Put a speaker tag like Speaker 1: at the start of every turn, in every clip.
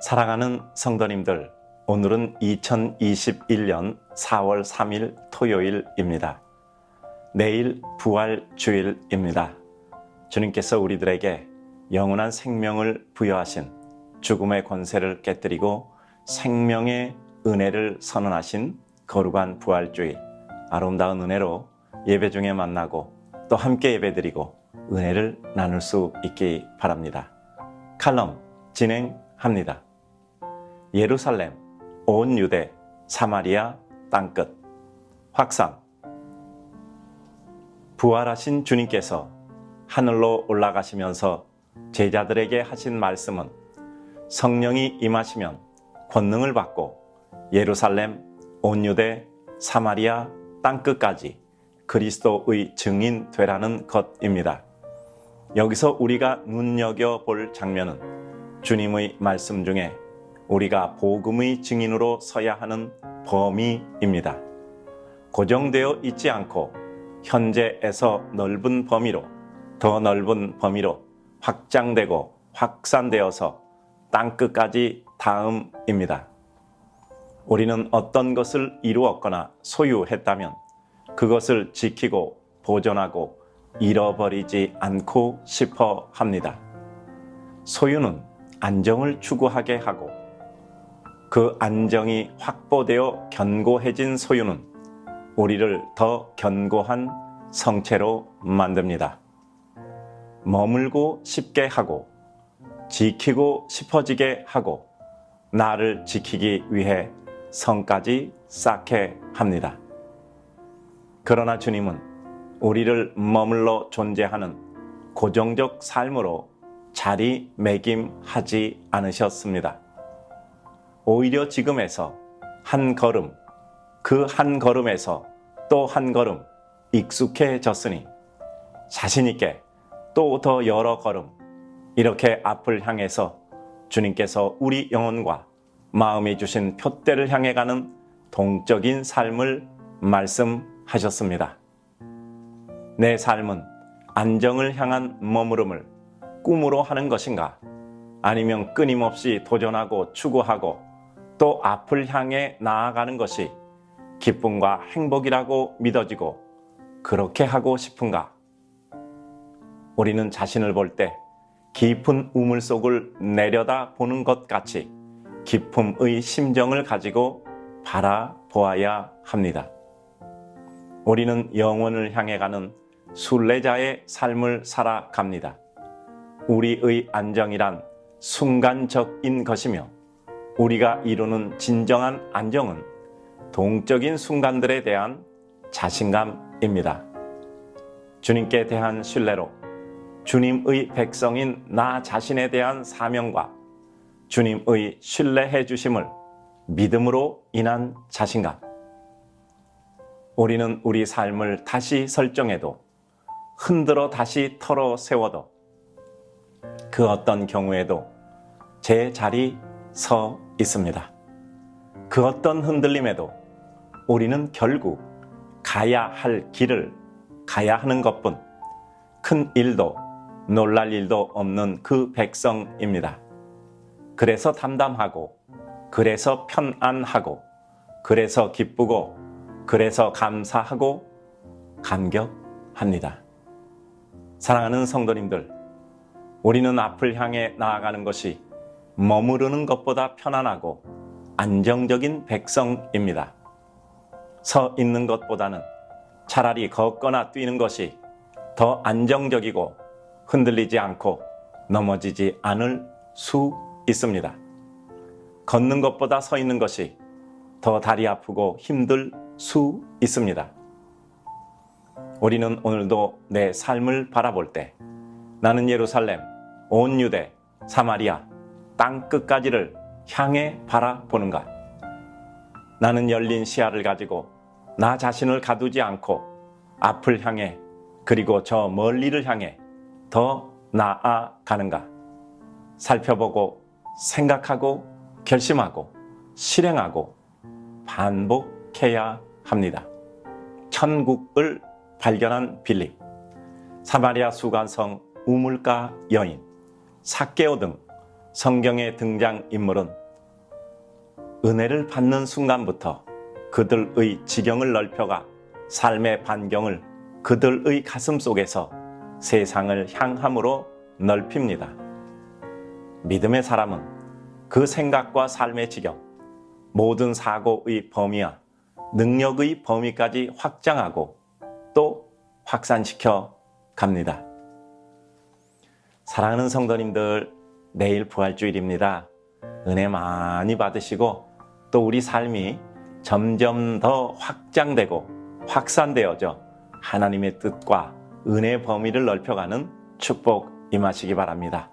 Speaker 1: 사랑하는 성도님들, 오늘은 2021년 4월 3일 토요일입니다. 내일 부활주일입니다. 주님께서 우리들에게 영원한 생명을 부여하신, 죽음의 권세를 깨뜨리고 생명의 은혜를 선언하신 거룩한 부활주일, 아름다운 은혜로 예배 중에 만나고 또 함께 예배드리고 은혜를 나눌 수 있기 바랍니다. 칼럼 진행합니다. 예루살렘, 온 유대, 사마리아 땅끝. 확산. 부활하신 주님께서 하늘로 올라가시면서 제자들에게 하신 말씀은 성령이 임하시면 권능을 받고 예루살렘, 온 유대, 사마리아 땅끝까지 그리스도의 증인 되라는 것입니다. 여기서 우리가 눈여겨볼 장면은 주님의 말씀 중에 우리가 복음의 증인으로 서야 하는 범위입니다. 고정되어 있지 않고 현재에서 넓은 범위로, 더 넓은 범위로 확장되고 확산되어서 땅끝까지 닿음입니다. 우리는 어떤 것을 이루었거나 소유했다면 그것을 지키고 보존하고 잃어버리지 않고 싶어 합니다. 소유는 안정을 추구하게 하고 그 안정이 확보되어 견고해진 소유는 우리를 더 견고한 성체로 만듭니다. 머물고 싶게 하고 지키고 싶어지게 하고 나를 지키기 위해 성까지 쌓게 합니다. 그러나 주님은 우리를 머물러 존재하는 고정적 삶으로 자리매김하지 않으셨습니다. 오히려 지금에서 한 걸음, 그 한 걸음에서 또 한 걸음 익숙해졌으니 자신있게 또 더 여러 걸음 이렇게 앞을 향해서 주님께서 우리 영혼과 마음에 주신 표대를 향해 가는 동적인 삶을 말씀하셨습니다. 내 삶은 안정을 향한 머무름을 꿈으로 하는 것인가? 아니면 끊임없이 도전하고 추구하고 또 앞을 향해 나아가는 것이 기쁨과 행복이라고 믿어지고 그렇게 하고 싶은가? 우리는 자신을 볼 때 깊은 우물 속을 내려다 보는 것 같이 기쁨의 심정을 가지고 바라보아야 합니다. 우리는 영원을 향해 가는 순례자의 삶을 살아갑니다. 우리의 안정이란 순간적인 것이며 우리가 이루는 진정한 안정은 동적인 순간들에 대한 자신감입니다. 주님께 대한 신뢰로 주님의 백성인 나 자신에 대한 사명과 주님의 신뢰해 주심을 믿음으로 인한 자신감. 우리는 우리 삶을 다시 설정해도 흔들어 다시 털어 세워도 그 어떤 경우에도 제 자리 서 있습니다. 그 어떤 흔들림에도 우리는 결국 가야 할 길을 가야 하는 것뿐 큰 일도 놀랄 일도 없는 그 백성입니다. 그래서 담담하고 그래서 편안하고 그래서 기쁘고 그래서 감사하고 감격합니다. 사랑하는 성도님들, 우리는 앞을 향해 나아가는 것이 머무르는 것보다 편안하고 안정적인 백성입니다. 서 있는 것보다는 차라리 걷거나 뛰는 것이 더 안정적이고 흔들리지 않고 넘어지지 않을 수 있습니다. 걷는 것보다 서 있는 것이 더 다리 아프고 힘들 수 있습니다. 우리는 오늘도 내 삶을 바라볼 때 나는 예루살렘, 온 유대, 사마리아, 땅 끝까지를 향해 바라보는가? 나는 열린 시야를 가지고 나 자신을 가두지 않고 앞을 향해 그리고 저 멀리를 향해 더 나아가는가? 살펴보고 생각하고 결심하고 실행하고 반복해야 합니다. 천국을 발견한 빌립, 사마리아 수간성 우물가 여인, 삭개오 등 성경의 등장인물은 은혜를 받는 순간부터 그들의 지경을 넓혀가 삶의 반경을 그들의 가슴 속에서 세상을 향함으로 넓힙니다. 믿음의 사람은 그 생각과 삶의 지경, 모든 사고의 범위와 능력의 범위까지 확장하고 또 확산시켜 갑니다. 사랑하는 성도님들, 내일 부활주일입니다. 은혜 많이 받으시고 또 우리 삶이 점점 더 확장되고 확산되어져 하나님의 뜻과 은혜의 범위를 넓혀가는 축복 임하시기 바랍니다.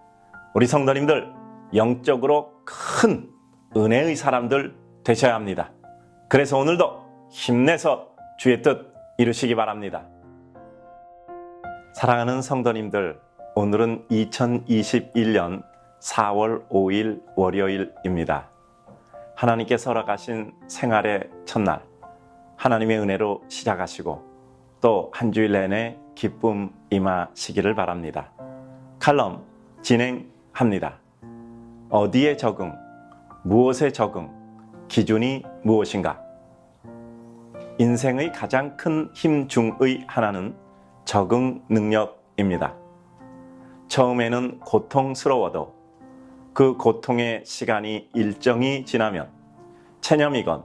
Speaker 1: 우리 성도님들, 영적으로 큰 은혜의 사람들 되셔야 합니다. 그래서 오늘도 힘내서 주의 뜻 이루시기 바랍니다. 사랑하는 성도님들, 오늘은 2021년 4월 5일 월요일입니다. 하나님께서 허락하신 생활의 첫날, 하나님의 은혜로 시작하시고 또 한 주일 내내 기쁨 임하시기를 바랍니다. 칼럼 진행합니다. 어디에 적응, 무엇에 적응, 기준이 무엇인가? 인생의 가장 큰 힘 중의 하나는 적응 능력입니다. 처음에는 고통스러워도 그 고통의 시간이 일정이 지나면 체념이건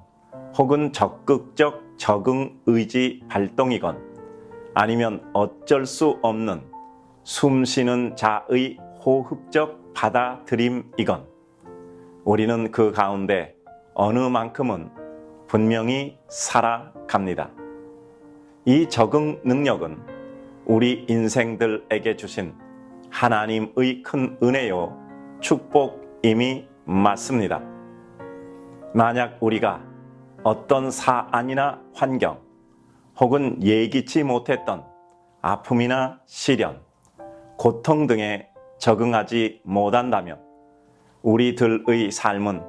Speaker 1: 혹은 적극적 적응 의지 발동이건 아니면 어쩔 수 없는 숨쉬는 자의 호흡적 받아들임이건 우리는 그 가운데 어느 만큼은 분명히 살아갑니다. 이 적응 능력은 우리 인생들에게 주신 하나님의 큰 은혜요 축복임이 맞습니다. 만약 우리가 어떤 사안이나 환경 혹은 예기치 못했던 아픔이나 시련, 고통 등에 적응하지 못한다면 우리들의 삶은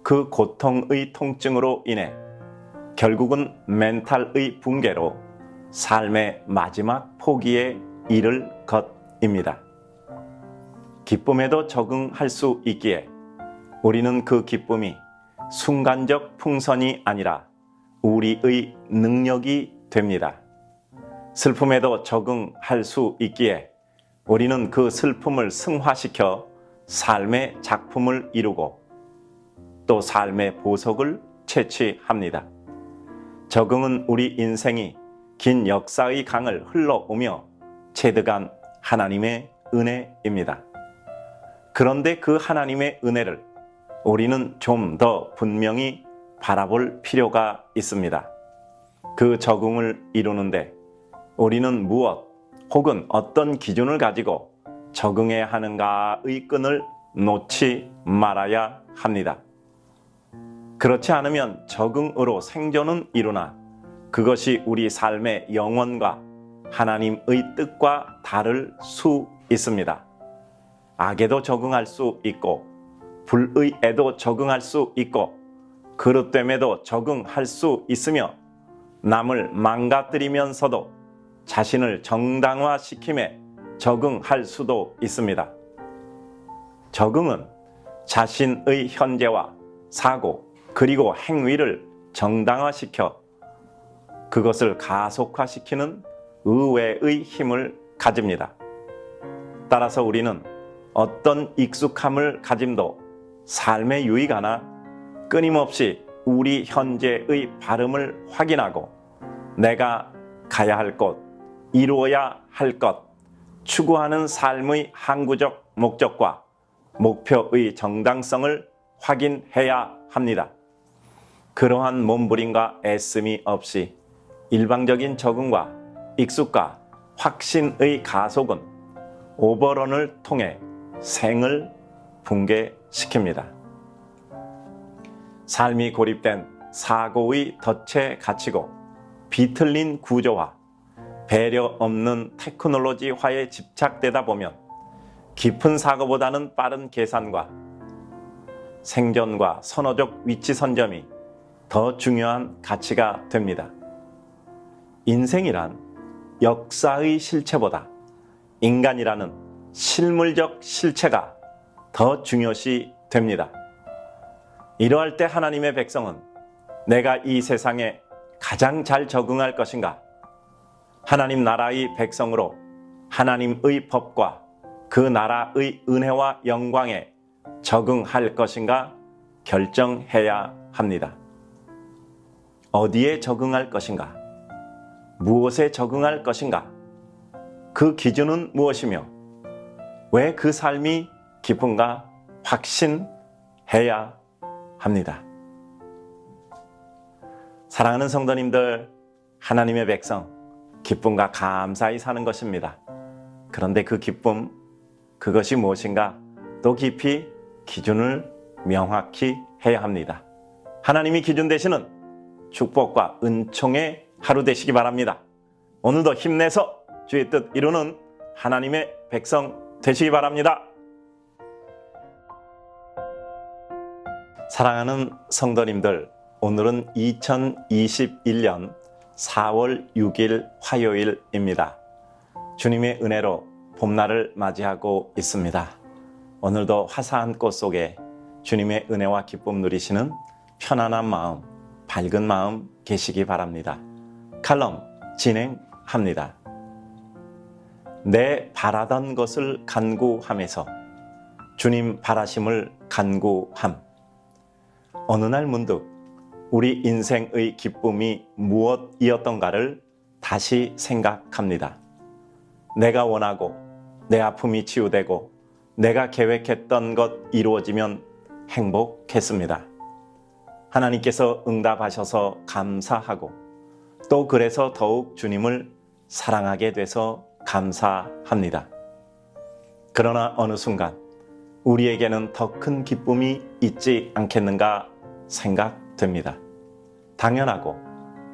Speaker 1: 그 고통의 통증으로 인해 결국은 멘탈의 붕괴로 삶의 마지막 포기에 이를 것입니다. 기쁨에도 적응할 수 있기에 우리는 그 기쁨이 순간적 풍선이 아니라 우리의 능력이 됩니다. 슬픔에도 적응할 수 있기에 우리는 그 슬픔을 승화시켜 삶의 작품을 이루고 또 삶의 보석을 채취합니다. 적응은 우리 인생이 긴 역사의 강을 흘러오며 체득한 하나님의 은혜입니다. 그런데 그 하나님의 은혜를 우리는 좀 더 분명히 바라볼 필요가 있습니다. 그 적응을 이루는데 우리는 무엇 혹은 어떤 기준을 가지고 적응해야 하는가의 끈을 놓지 말아야 합니다. 그렇지 않으면 적응으로 생존은 이루나 그것이 우리 삶의 영혼과 하나님의 뜻과 다를 수 있습니다. 악에도 적응할 수 있고 불의에도 적응할 수 있고 그릇됨에도 적응할 수 있으며 남을 망가뜨리면서도 자신을 정당화시킴에 적응할 수도 있습니다. 적응은 자신의 현재와 사고 그리고 행위를 정당화시켜 그것을 가속화시키는 의외의 힘을 가집니다. 따라서 우리는 어떤 익숙함을 가짐도 삶의 유익하나 끊임없이 우리 현재의 발음을 확인하고 내가 가야 할 곳, 이루어야 할 것, 추구하는 삶의 항구적 목적과 목표의 정당성을 확인해야 합니다. 그러한 몸부림과 애씀이 없이 일방적인 적응과 익숙과 확신의 가속은 오버런을 통해 생을 붕괴시킵니다. 삶이 고립된 사고의 덫에 갇히고 비틀린 구조와 배려 없는 테크놀로지화에 집착되다 보면 깊은 사고보다는 빠른 계산과 생존과 선호적 위치 선점이 더 중요한 가치가 됩니다. 인생이란 역사의 실체보다 인간이라는 실물적 실체가 더 중요시 됩니다. 이러할 때 하나님의 백성은 내가 이 세상에 가장 잘 적응할 것인가? 하나님 나라의 백성으로 하나님의 법과 그 나라의 은혜와 영광에 적응할 것인가 결정해야 합니다. 어디에 적응할 것인가? 무엇에 적응할 것인가? 그 기준은 무엇이며 왜 그 삶이 기쁜가 확신해야 합니다. 사랑하는 성도님들, 하나님의 백성, 기쁨과 감사히 사는 것입니다. 그런데 그 기쁨, 그것이 무엇인가? 또 깊이 기준을 명확히 해야 합니다. 하나님이 기준 되시는 축복과 은총의 하루 되시기 바랍니다. 오늘도 힘내서 주의 뜻 이루는 하나님의 백성 되시기 바랍니다. 사랑하는 성도님들, 오늘은 2021년 4월 6일 화요일입니다. 주님의 은혜로 봄날을 맞이하고 있습니다. 오늘도 화사한 꽃 속에 주님의 은혜와 기쁨 누리시는 편안한 마음, 밝은 마음 계시기 바랍니다. 칼럼 진행합니다. 내 바라던 것을 간구함에서 주님 바라심을 간구함. 어느 날 문득 우리 인생의 기쁨이 무엇이었던가를 다시 생각합니다. 내가 원하고 내 아픔이 치유되고 내가 계획했던 것 이루어지면 행복했습니다. 하나님께서 응답하셔서 감사하고 또 그래서 더욱 주님을 사랑하게 돼서 감사합니다. 그러나 어느 순간 우리에게는 더 큰 기쁨이 있지 않겠는가 생각됩니다. 당연하고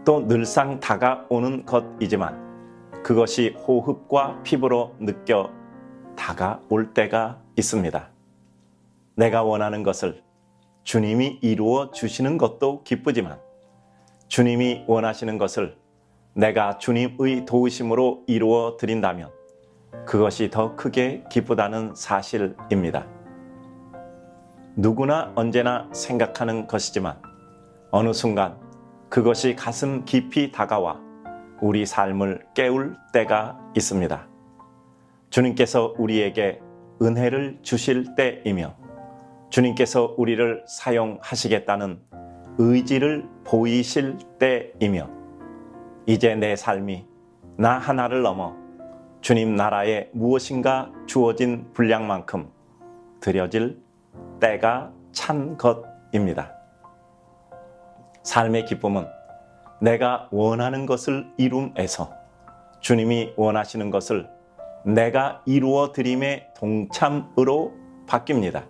Speaker 1: 또 늘상 다가오는 것이지만 그것이 호흡과 피부로 느껴 다가올 때가 있습니다. 내가 원하는 것을 주님이 이루어 주시는 것도 기쁘지만 주님이 원하시는 것을 내가 주님의 도우심으로 이루어 드린다면 그것이 더 크게 기쁘다는 사실입니다. 누구나 언제나 생각하는 것이지만 어느 순간 그것이 가슴 깊이 다가와 우리 삶을 깨울 때가 있습니다. 주님께서 우리에게 은혜를 주실 때이며 주님께서 우리를 사용하시겠다는 의지를 보이실 때이며 이제 내 삶이 나 하나를 넘어 주님 나라에 무엇인가 주어진 분량만큼 드려질 때가 찬 것입니다. 삶의 기쁨은 내가 원하는 것을 이룸에서 주님이 원하시는 것을 내가 이루어 드림의 동참으로 바뀝니다.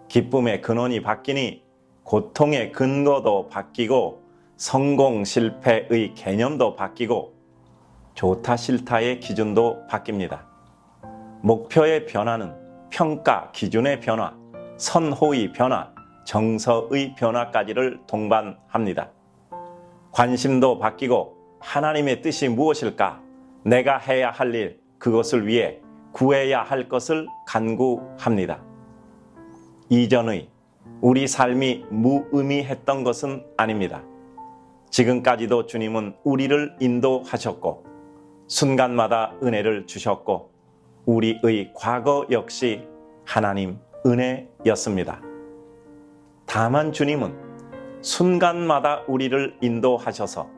Speaker 1: 기쁨의 근원이 바뀌니 고통의 근거도 바뀌고 성공 실패의 개념도 바뀌고 좋다 싫다의 기준도 바뀝니다. 목표의 변화는 평가 기준의 변화, 선호의 변화, 정서의 변화까지를 동반합니다. 관심도 바뀌고 하나님의 뜻이 무엇일까? 내가 해야 할 일, 그것을 위해 구해야 할 것을 간구합니다. 이전의 우리 삶이 무의미했던 것은 아닙니다. 지금까지도 주님은 우리를 인도하셨고 순간마다 은혜를 주셨고 우리의 과거 역시 하나님 은혜였습니다. 다만 주님은 순간마다 우리를 인도하셔서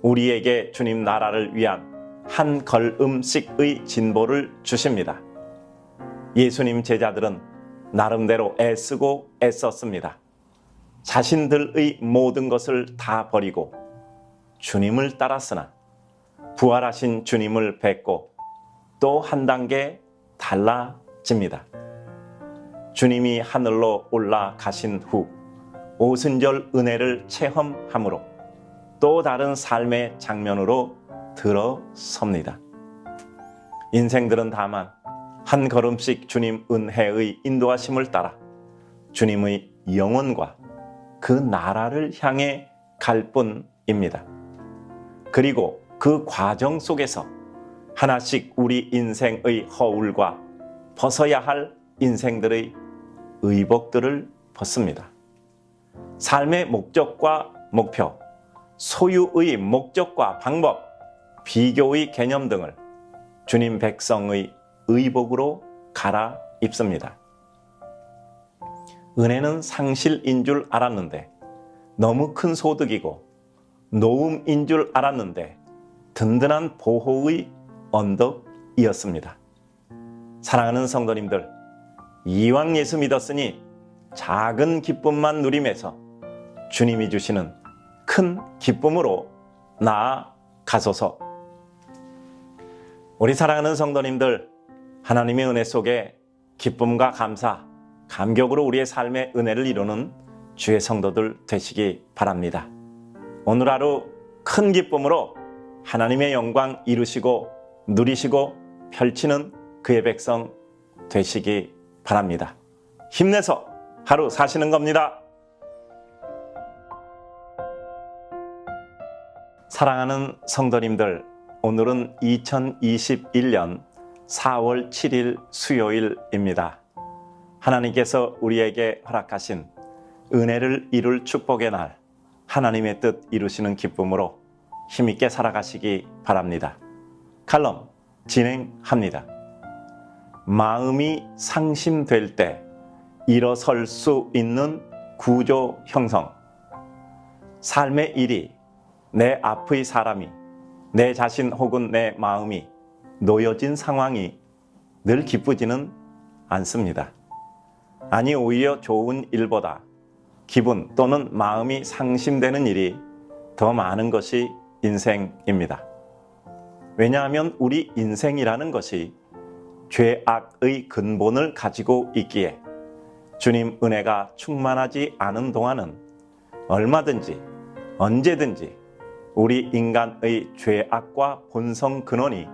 Speaker 1: 우리에게 주님 나라를 위한 한 걸음씩의 진보를 주십니다. 예수님 제자들은 나름대로 애쓰고 애썼습니다. 자신들의 모든 것을 다 버리고 주님을 따랐으나 부활하신 주님을 뵙고 또 한 단계 달라집니다. 주님이 하늘로 올라가신 후 오순절 은혜를 체험함으로 또 다른 삶의 장면으로 들어섭니다. 인생들은 다만 한 걸음씩 주님 은혜의 인도하심을 따라 주님의 영혼과 그 나라를 향해 갈 뿐입니다. 그리고 그 과정 속에서 하나씩 우리 인생의 허울과 벗어야 할 인생들의 의복들을 벗습니다. 삶의 목적과 목표, 소유의 목적과 방법, 비교의 개념 등을 주님 백성의 의복으로 갈아입습니다. 은혜는 상실인 줄 알았는데 너무 큰 소득이고 노움인 줄 알았는데 든든한 보호의 언덕이었습니다. 사랑하는 성도님들, 이왕 예수 믿었으니 작은 기쁨만 누리면서 주님이 주시는 큰 기쁨으로 나아가소서. 우리 사랑하는 성도님들, 하나님의 은혜 속에 기쁨과 감사, 감격으로 우리의 삶의 은혜를 이루는 주의 성도들 되시기 바랍니다. 오늘 하루 큰 기쁨으로 하나님의 영광 이루시고 누리시고 펼치는 그의 백성 되시기 바랍니다. 힘내서 하루 사시는 겁니다. 사랑하는 성도님들, 오늘은 2021년 4월 7일 수요일입니다. 하나님께서 우리에게 허락하신 은혜를 이룰 축복의 날, 하나님의 뜻 이루시는 기쁨으로 힘있게 살아가시기 바랍니다. 칼럼 진행합니다. 마음이 상심될 때 일어설 수 있는 구조 형성. 삶의 일이, 내 앞의 사람이, 내 자신 혹은 내 마음이 놓여진 상황이 늘 기쁘지는 않습니다. 아니, 오히려 좋은 일보다 기분 또는 마음이 상심되는 일이 더 많은 것이 인생입니다. 왜냐하면 우리 인생이라는 것이 죄악의 근본을 가지고 있기에 주님 은혜가 충만하지 않은 동안은 얼마든지 언제든지 우리 인간의 죄악과 본성 근원이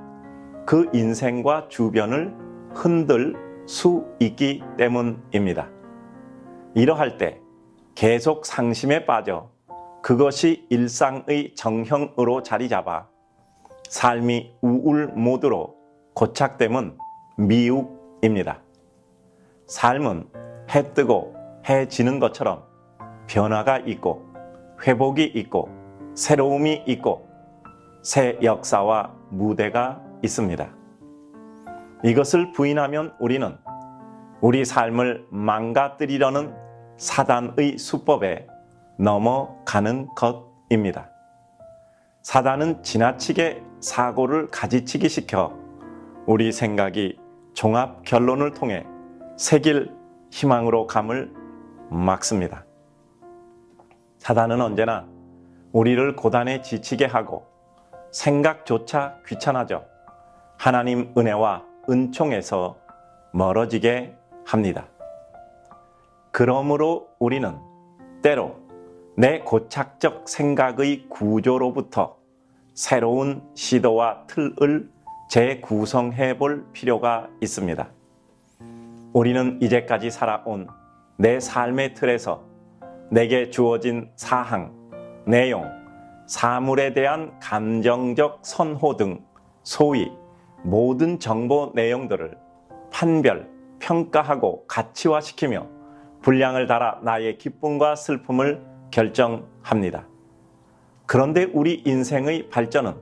Speaker 1: 그 인생과 주변을 흔들 수 있기 때문입니다. 이러할 때 계속 상심에 빠져 그것이 일상의 정형으로 자리 잡아 삶이 우울 모드로 고착됨은 미혹입니다. 삶은 해 뜨고 해 지는 것처럼 변화가 있고 회복이 있고 새로움이 있고 새 역사와 무대가 있습니다. 이것을 부인하면 우리는 우리 삶을 망가뜨리려는 사단의 수법에 넘어가는 것입니다. 사단은 지나치게 사고를 가지치기 시켜 우리 생각이 종합 결론을 통해 새길 희망으로 감을 막습니다. 사단은 언제나 우리를 고단에 지치게 하고 생각조차 귀찮아져 하나님 은혜와 은총에서 멀어지게 합니다. 그러므로 우리는 때로 내 고착적 생각의 구조로부터 새로운 시도와 틀을 재구성해 볼 필요가 있습니다. 우리는 이제까지 살아온 내 삶의 틀에서 내게 주어진 사항, 내용, 사물에 대한 감정적 선호 등 소위 모든 정보 내용들을 판별, 평가하고 가치화시키며 분량을 달아 나의 기쁨과 슬픔을 결정합니다. 그런데 우리 인생의 발전은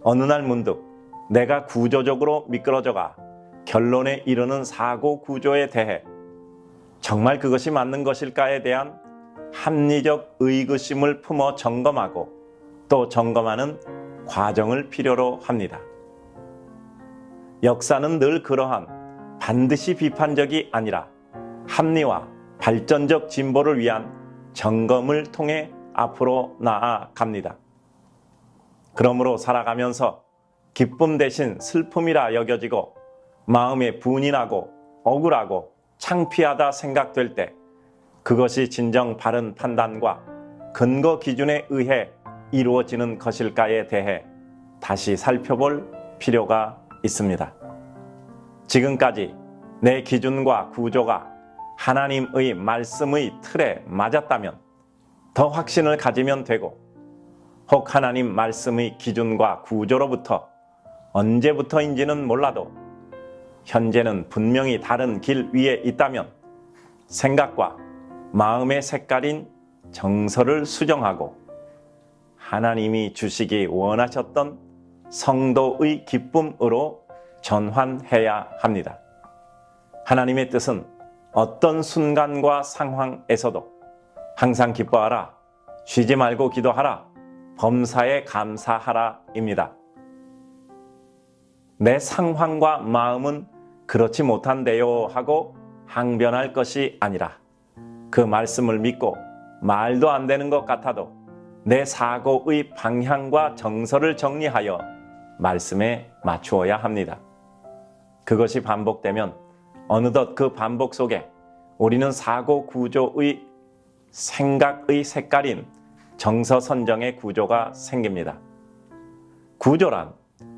Speaker 1: 어느 날 문득 내가 구조적으로 미끄러져가 결론에 이르는 사고 구조에 대해 정말 그것이 맞는 것일까에 대한 합리적 의구심을 품어 점검하고 또 점검하는 과정을 필요로 합니다. 역사는 늘 그러한 반드시 비판적이 아니라 합리화, 발전적 진보를 위한 점검을 통해 앞으로 나아갑니다. 그러므로 살아가면서 기쁨 대신 슬픔이라 여겨지고 마음에 분이 나고 억울하고 창피하다 생각될 때 그것이 진정 바른 판단과 근거 기준에 의해 이루어지는 것일까에 대해 다시 살펴볼 필요가 있습니다. 지금까지 내 기준과 구조가 하나님의 말씀의 틀에 맞았다면 더 확신을 가지면 되고, 혹 하나님 말씀의 기준과 구조로부터 언제부터인지는 몰라도 현재는 분명히 다른 길 위에 있다면 생각과 마음의 색깔인 정서를 수정하고 하나님이 주시기 원하셨던 성도의 기쁨으로 전환해야 합니다. 하나님의 뜻은 어떤 순간과 상황에서도 항상 기뻐하라, 쉬지 말고 기도하라, 범사에 감사하라입니다. 내 상황과 마음은 그렇지 못한데요 하고 항변할 것이 아니라 그 말씀을 믿고 말도 안 되는 것 같아도 내 사고의 방향과 정서를 정리하여 말씀에 맞추어야 합니다. 그것이 반복되면 어느덧 그 반복 속에 우리는 사고 구조의 생각의 색깔인 정서 선정의 구조가 생깁니다. 구조란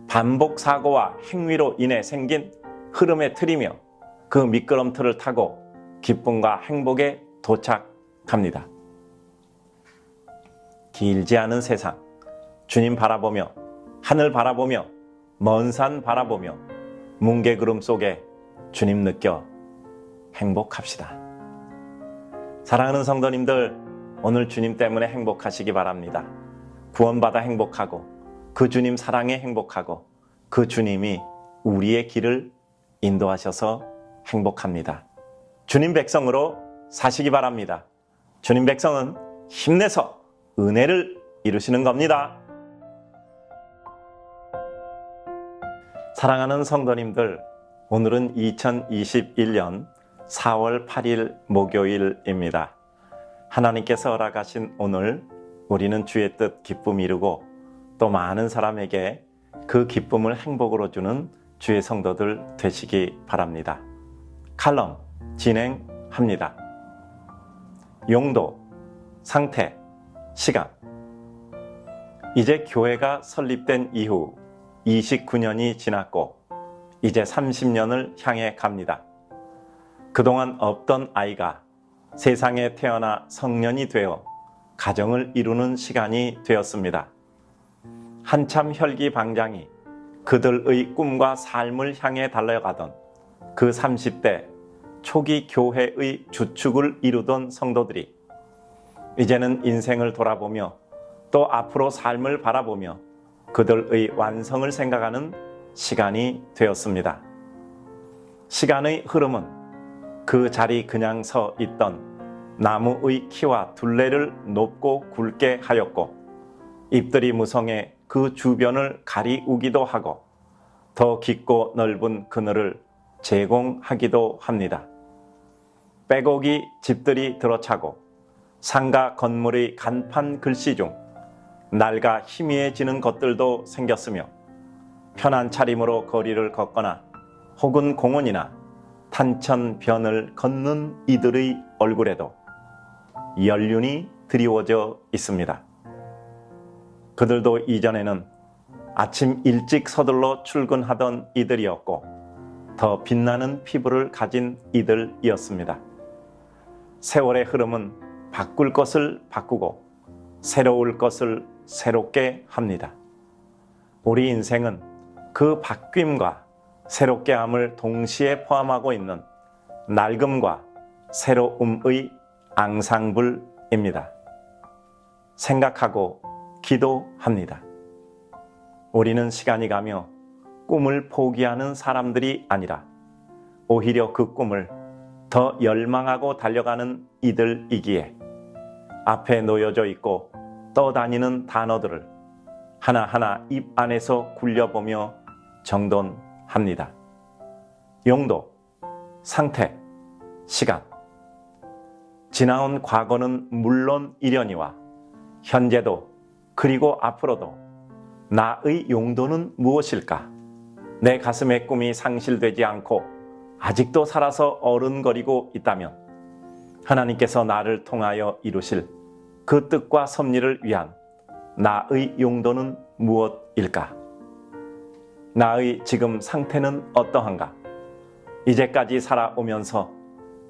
Speaker 1: 반복 사고와 행위로 인해 생긴 흐름의 틀이며 그 미끄럼틀을 타고 기쁨과 행복에 도착합니다. 길지 않은 세상, 주님 바라보며 하늘 바라보며 먼 산 바라보며 뭉게구름 속에 주님 느껴 행복합시다. 사랑하는 성도님들, 오늘 주님 때문에 행복하시기 바랍니다. 구원받아 행복하고 그 주님 사랑에 행복하고 그 주님이 우리의 길을 인도하셔서 행복합니다. 주님 백성으로 사시기 바랍니다. 주님 백성은 힘내서 은혜를 이루시는 겁니다. 사랑하는 성도님들, 오늘은 2021년 4월 8일 목요일입니다. 하나님께서 허락하신 오늘 우리는 주의 뜻 기쁨 이루고 또 많은 사람에게 그 기쁨을 행복으로 주는 주의 성도들 되시기 바랍니다. 칼럼 진행합니다. 용도, 상태, 시간. 이제 교회가 설립된 이후 29년이 지났고 이제 30년을 향해 갑니다. 그동안 없던 아이가 세상에 태어나 성년이 되어 가정을 이루는 시간이 되었습니다. 한참 혈기방장이 그들의 꿈과 삶을 향해 달려가던 그 30대 초기 교회의 주축을 이루던 성도들이 이제는 인생을 돌아보며 또 앞으로 삶을 바라보며 그들의 완성을 생각하는 시간이 되었습니다. 시간의 흐름은 그 자리 그냥 서 있던 나무의 키와 둘레를 높고 굵게 하였고 잎들이 무성해 그 주변을 가리우기도 하고 더 깊고 넓은 그늘을 제공하기도 합니다. 빼곡이 집들이 들어차고 상가 건물의 간판 글씨 중 낡아 희미해지는 것들도 생겼으며 편한 차림으로 거리를 걷거나 혹은 공원이나 탄천변을 걷는 이들의 얼굴에도 연륜이 드리워져 있습니다. 그들도 이전에는 아침 일찍 서둘러 출근하던 이들이었고 더 빛나는 피부를 가진 이들이었습니다. 세월의 흐름은 바꿀 것을 바꾸고 새로울 것을 새롭게 합니다. 우리 인생은 그 바뀜과 새롭게 함을 동시에 포함하고 있는 낡음과 새로움의 앙상블입니다. 생각하고 기도합니다. 우리는 시간이 가며 꿈을 포기하는 사람들이 아니라 오히려 그 꿈을 더 열망하고 달려가는 이들이기에 앞에 놓여져 있고 떠다니는 단어들을 하나하나 입 안에서 굴려보며 정돈합니다. 용도, 상태, 시간. 지나온 과거는 물론 이려니와 현재도 그리고 앞으로도 나의 용도는 무엇일까? 내 가슴의 꿈이 상실되지 않고 아직도 살아서 어른거리고 있다면 하나님께서 나를 통하여 이루실 그 뜻과 섭리를 위한 나의 용도는 무엇일까? 나의 지금 상태는 어떠한가? 이제까지 살아오면서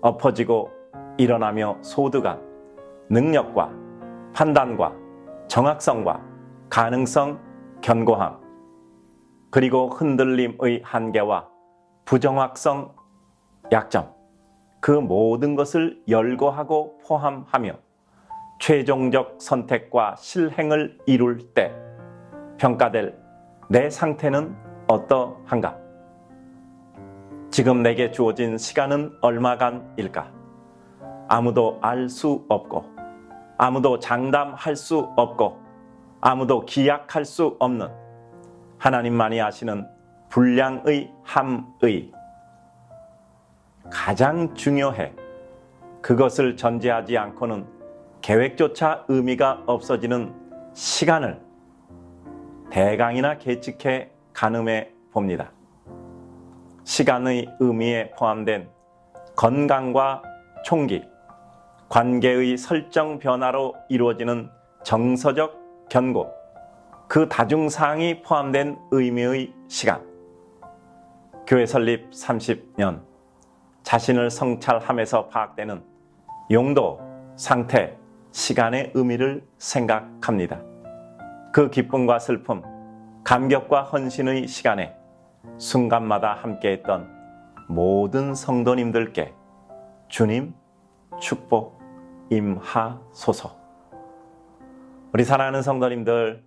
Speaker 1: 엎어지고 일어나며 소득한 능력과 판단과 정확성과 가능성, 견고함, 그리고 흔들림의 한계와 부정확성, 약점, 그 모든 것을 열거하고 포함하며 최종적 선택과 실행을 이룰 때 평가될 내 상태는 어떠한가? 지금 내게 주어진 시간은 얼마간일까? 아무도 알 수 없고, 아무도 장담할 수 없고, 아무도 기약할 수 없는 하나님만이 아시는 분량의 함의 가장 중요해. 그것을 전제하지 않고는 계획조차 의미가 없어지는 시간을 대강이나 계측해 가늠해 봅니다. 시간의 의미에 포함된 건강과 총기, 관계의 설정 변화로 이루어지는 정서적 견고, 그 다중사항이 포함된 의미의 시간. 교회 설립 30년, 자신을 성찰하면서 파악되는 용도, 상태, 시간의 의미를 생각합니다. 그 기쁨과 슬픔, 감격과 헌신의 시간에 순간마다 함께했던 모든 성도님들께 주님 축복 임하소서. 우리 사랑하는 성도님들,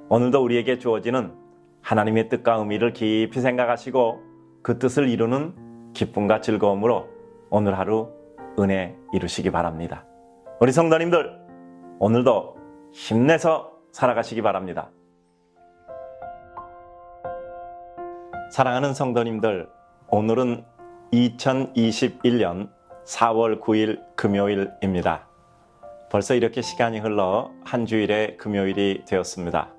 Speaker 1: 오늘도 우리에게 주어지는 하나님의 뜻과 의미를 깊이 생각하시고 그 뜻을 이루는 기쁨과 즐거움으로 오늘 하루 은혜 이루시기 바랍니다. 우리 성도님들, 오늘도 힘내서 살아가시기 바랍니다. 사랑하는 성도님들, 오늘은 2021년 4월 9일 금요일입니다. 벌써 이렇게 시간이 흘러 한 주일의 금요일이 되었습니다.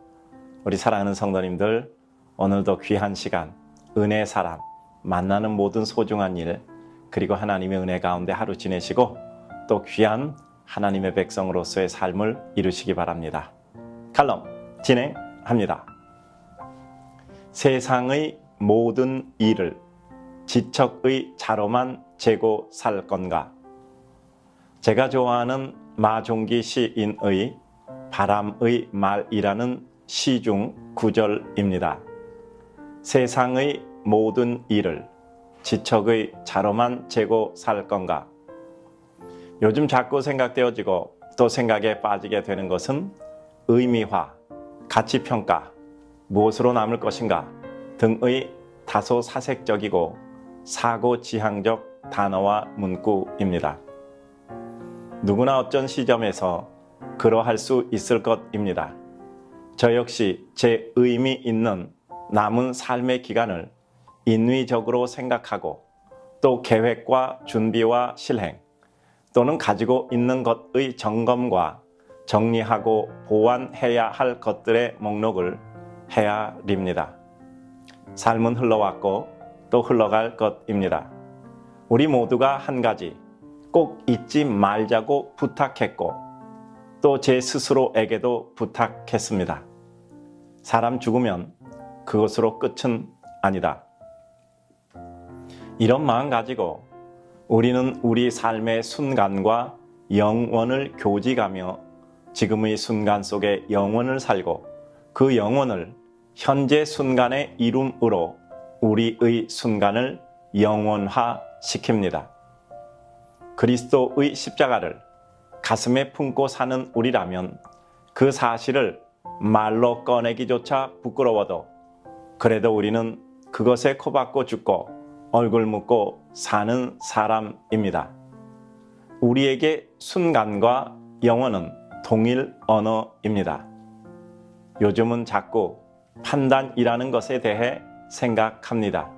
Speaker 1: 우리 사랑하는 성도님들, 오늘도 귀한 시간, 은혜의 사람, 만나는 모든 소중한 일, 그리고 하나님의 은혜 가운데 하루 지내시고 또 귀한 하나님의 백성으로서의 삶을 이루시기 바랍니다. 칼럼 진행합니다. 세상의 모든 일을 지척의 자로만 재고 살 건가? 제가 좋아하는 마종기 시인의 바람의 말이라는 시 중 구절입니다. 세상의 모든 일을 지척의 자로만 재고 살 건가? 요즘 자꾸 생각되어지고 또 생각에 빠지게 되는 것은 의미화, 가치평가, 무엇으로 남을 것인가 등의 다소 사색적이고 사고지향적 단어와 문구입니다. 누구나 어떤 시점에서 그러할 수 있을 것입니다. 저 역시 제 의미 있는 남은 삶의 기간을 인위적으로 생각하고 또 계획과 준비와 실행 또는 가지고 있는 것의 점검과 정리하고 보완해야 할 것들의 목록을 헤아립니다. 삶은 흘러왔고 또 흘러갈 것입니다. 우리 모두가 한 가지 꼭 잊지 말자고 부탁했고 또 제 스스로에게도 부탁했습니다. 사람 죽으면 그것으로 끝은 아니다. 이런 마음 가지고 우리는 우리 삶의 순간과 영원을 교직하며 지금의 순간 속에 영원을 살고 그 영원을 현재 순간의 이룸으로 우리의 순간을 영원화시킵니다. 그리스도의 십자가를 가슴에 품고 사는 우리라면 그 사실을 말로 꺼내기조차 부끄러워도 그래도 우리는 그것에 코박고 죽고 얼굴 묻고 사는 사람입니다. 우리에게 순간과 영원은 동일 언어입니다. 요즘은 자꾸 판단이라는 것에 대해 생각합니다.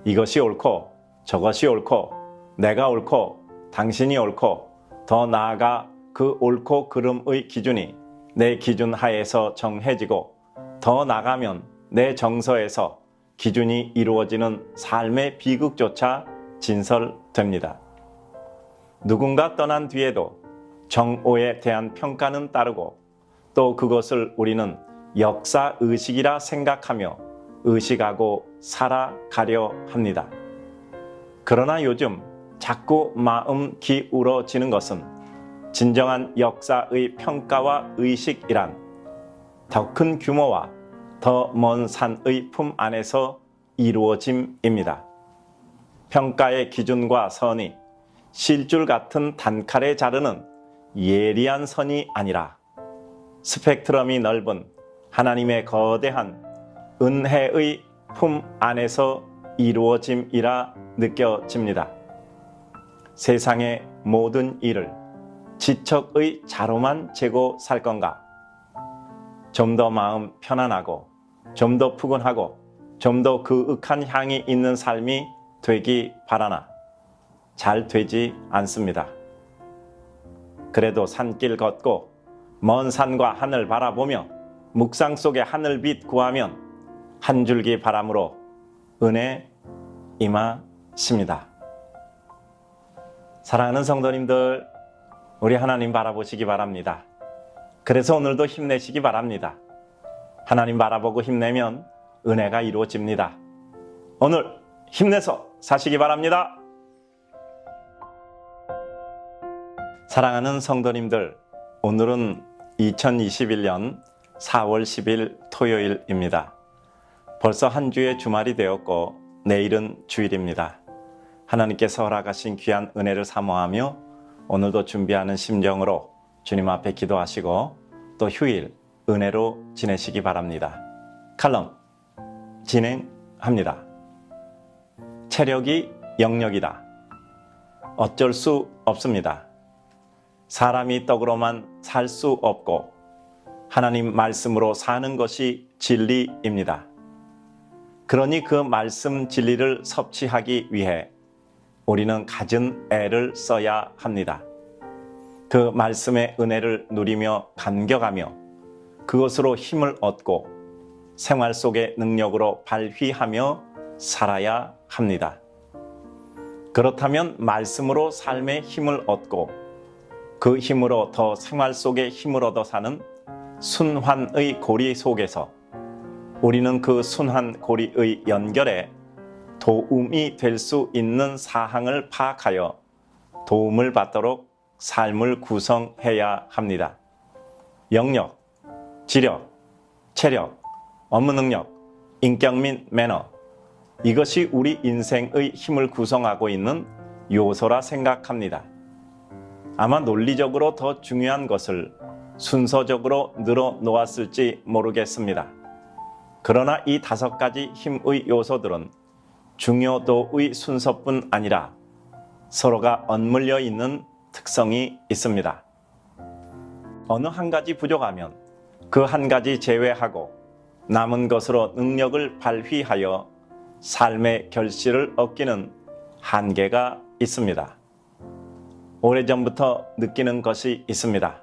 Speaker 1: 이것이 옳고 저것이 옳고 내가 옳고 당신이 옳고 더 나아가 그 옳고 그름의 기준이 내 기준 하에서 정해지고 더 나가면 내 정서에서 기준이 이루어지는 삶의 비극조차 진설됩니다. 누군가 떠난 뒤에도 정오에 대한 평가는 따르고 또 그것을 우리는 역사의식이라 생각하며 의식하고 살아가려 합니다. 그러나 요즘 자꾸 마음 기울어지는 것은 진정한 역사의 평가와 의식이란 더 큰 규모와 더 먼 산의 품 안에서 이루어짐입니다. 평가의 기준과 선이 실줄 같은 단칼에 자르는 예리한 선이 아니라 스펙트럼이 넓은 하나님의 거대한 은혜의 품 안에서 이루어짐이라 느껴집니다. 세상의 모든 일을 지척의 자로만 재고 살 건가? 좀 더 마음 편안하고 좀 더 푸근하고 좀 더 그윽한 향이 있는 삶이 되기 바라나 잘 되지 않습니다. 그래도 산길 걷고 먼 산과 하늘 바라보며 묵상 속의 하늘빛 구하면 한 줄기 바람으로 은혜 임하십니다. 사랑하는 성도님들, 우리 하나님 바라보시기 바랍니다. 그래서 오늘도 힘내시기 바랍니다. 하나님 바라보고 힘내면 은혜가 이루어집니다. 오늘 힘내서 사시기 바랍니다. 사랑하는 성도님들, 오늘은 2021년 4월 10일 토요일입니다. 벌써 한 주의 주말이 되었고 내일은 주일입니다. 하나님께서 허락하신 귀한 은혜를 사모하며 오늘도 준비하는 심정으로 주님 앞에 기도하시고 또 휴일 은혜로 지내시기 바랍니다. 칼럼 진행합니다. 체력이 영역이다. 어쩔 수 없습니다. 사람이 떡으로만 살 수 없고 하나님 말씀으로 사는 것이 진리입니다. 그러니 그 말씀 진리를 섭취하기 위해 우리는 갖은 애를 써야 합니다. 그 말씀의 은혜를 누리며 감격하며 그것으로 힘을 얻고 생활 속의 능력으로 발휘하며 살아야 합니다. 그렇다면 말씀으로 삶의 힘을 얻고 그 힘으로 더 생활 속에 힘을 얻어 사는 순환의 고리 속에서 우리는 그 순환 고리의 연결에 도움이 될 수 있는 사항을 파악하여 도움을 받도록 삶을 구성해야 합니다. 영역, 지력, 체력, 업무 능력, 인격 및 매너, 이것이 우리 인생의 힘을 구성하고 있는 요소라 생각합니다. 아마 논리적으로 더 중요한 것을 순서적으로 늘어 놓았을지 모르겠습니다. 그러나 이 5가지 힘의 요소들은 중요도의 순서뿐 아니라 서로가 엇물려 있는 특성이 있습니다. 어느 한 가지 부족하면 그 한 가지 제외하고 남은 것으로 능력을 발휘하여 삶의 결실을 얻기는 한계가 있습니다. 오래전부터 느끼는 것이 있습니다.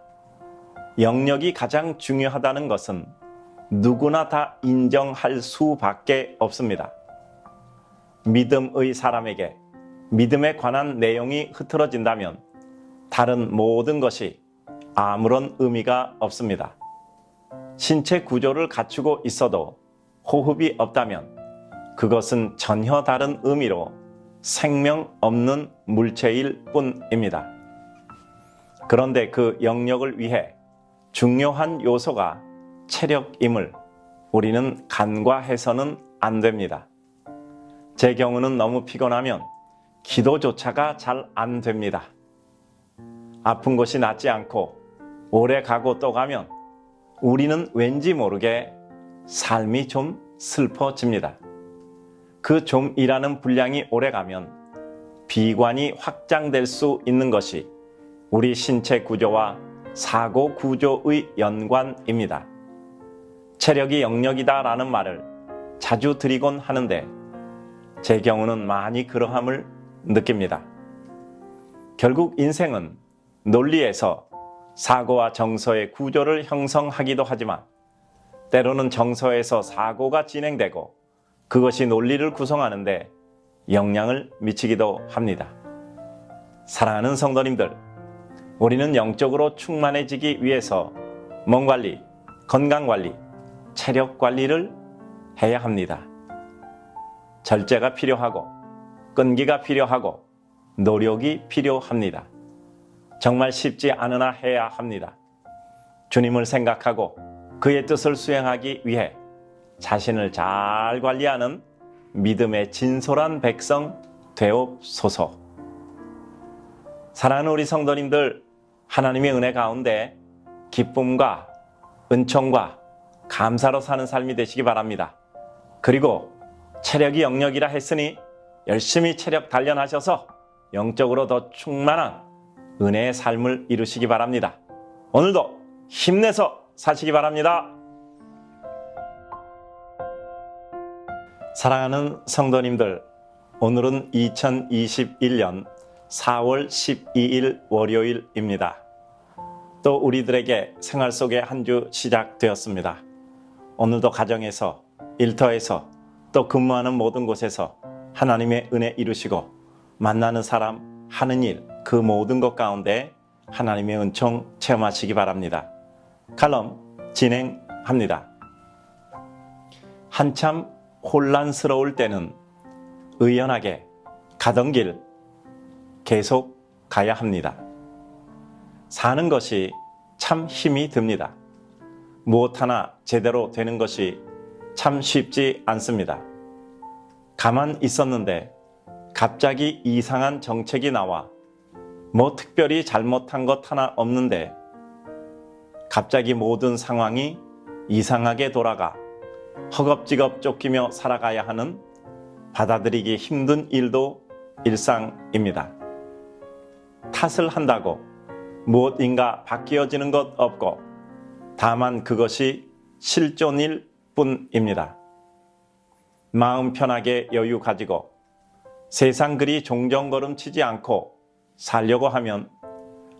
Speaker 1: 영역이 가장 중요하다는 것은 누구나 다 인정할 수밖에 없습니다. 믿음의 사람에게 믿음에 관한 내용이 흐트러진다면 다른 모든 것이 아무런 의미가 없습니다. 신체 구조를 갖추고 있어도 호흡이 없다면 그것은 전혀 다른 의미로 생명 없는 물체일 뿐입니다. 그런데 그 영역을 위해 중요한 요소가 체력임을 우리는 간과해서는 안 됩니다. 제 경우는 너무 피곤하면 기도조차가 잘 안 됩니다. 아픈 것이 낫지 않고 오래 가고 또 가면 우리는 왠지 모르게 삶이 좀 슬퍼집니다. 그 좀이라는 분량이 오래 가면 비관이 확장될 수 있는 것이 우리 신체 구조와 사고 구조의 연관입니다. 체력이 영역이다라는 말을 자주 드리곤 하는데 제 경우는 많이 그러함을 느낍니다. 결국 인생은 논리에서 사고와 정서의 구조를 형성하기도 하지만 때로는 정서에서 사고가 진행되고 그것이 논리를 구성하는데 영향을 미치기도 합니다. 사랑하는 성도님들, 우리는 영적으로 충만해지기 위해서 몸 관리, 건강 관리, 체력 관리를 해야 합니다. 절제가 필요하고 끈기가 필요하고 노력이 필요합니다. 정말 쉽지 않으나 해야 합니다. 주님을 생각하고 그의 뜻을 수행하기 위해 자신을 잘 관리하는 믿음의 진솔한 백성 되옵소서. 사랑하는 우리 성도님들, 하나님의 은혜 가운데 기쁨과 은총과 감사로 사는 삶이 되시기 바랍니다. 그리고 체력이 영역이라 했으니 열심히 체력 단련하셔서 영적으로 더 충만한 은혜의 삶을 이루시기 바랍니다. 오늘도 힘내서 사시기 바랍니다. 사랑하는 성도님들, 오늘은 2021년 4월 12일 월요일입니다. 또 우리들에게 생활 속의 한 주 시작되었습니다. 오늘도 가정에서, 일터에서, 또 근무하는 모든 곳에서 하나님의 은혜 이루시고 만나는 사람, 하는 일, 그 모든 것 가운데 하나님의 은총 체험하시기 바랍니다. 칼럼 진행합니다. 한참 혼란스러울 때는 의연하게 가던 길 계속 가야 합니다. 사는 것이 참 힘이 듭니다. 무엇 하나 제대로 되는 것이 참 쉽지 않습니다. 가만 있었는데 갑자기 이상한 정책이 나와 뭐 특별히 잘못한 것 하나 없는데 갑자기 모든 상황이 이상하게 돌아가 허겁지겁 쫓기며 살아가야 하는 받아들이기 힘든 일도 일상입니다. 탓을 한다고 무엇인가 바뀌어지는 것 없고 다만 그것이 실존일 뿐입니다. 마음 편하게 여유 가지고 세상 그리 종정걸음치지 않고 살려고 하면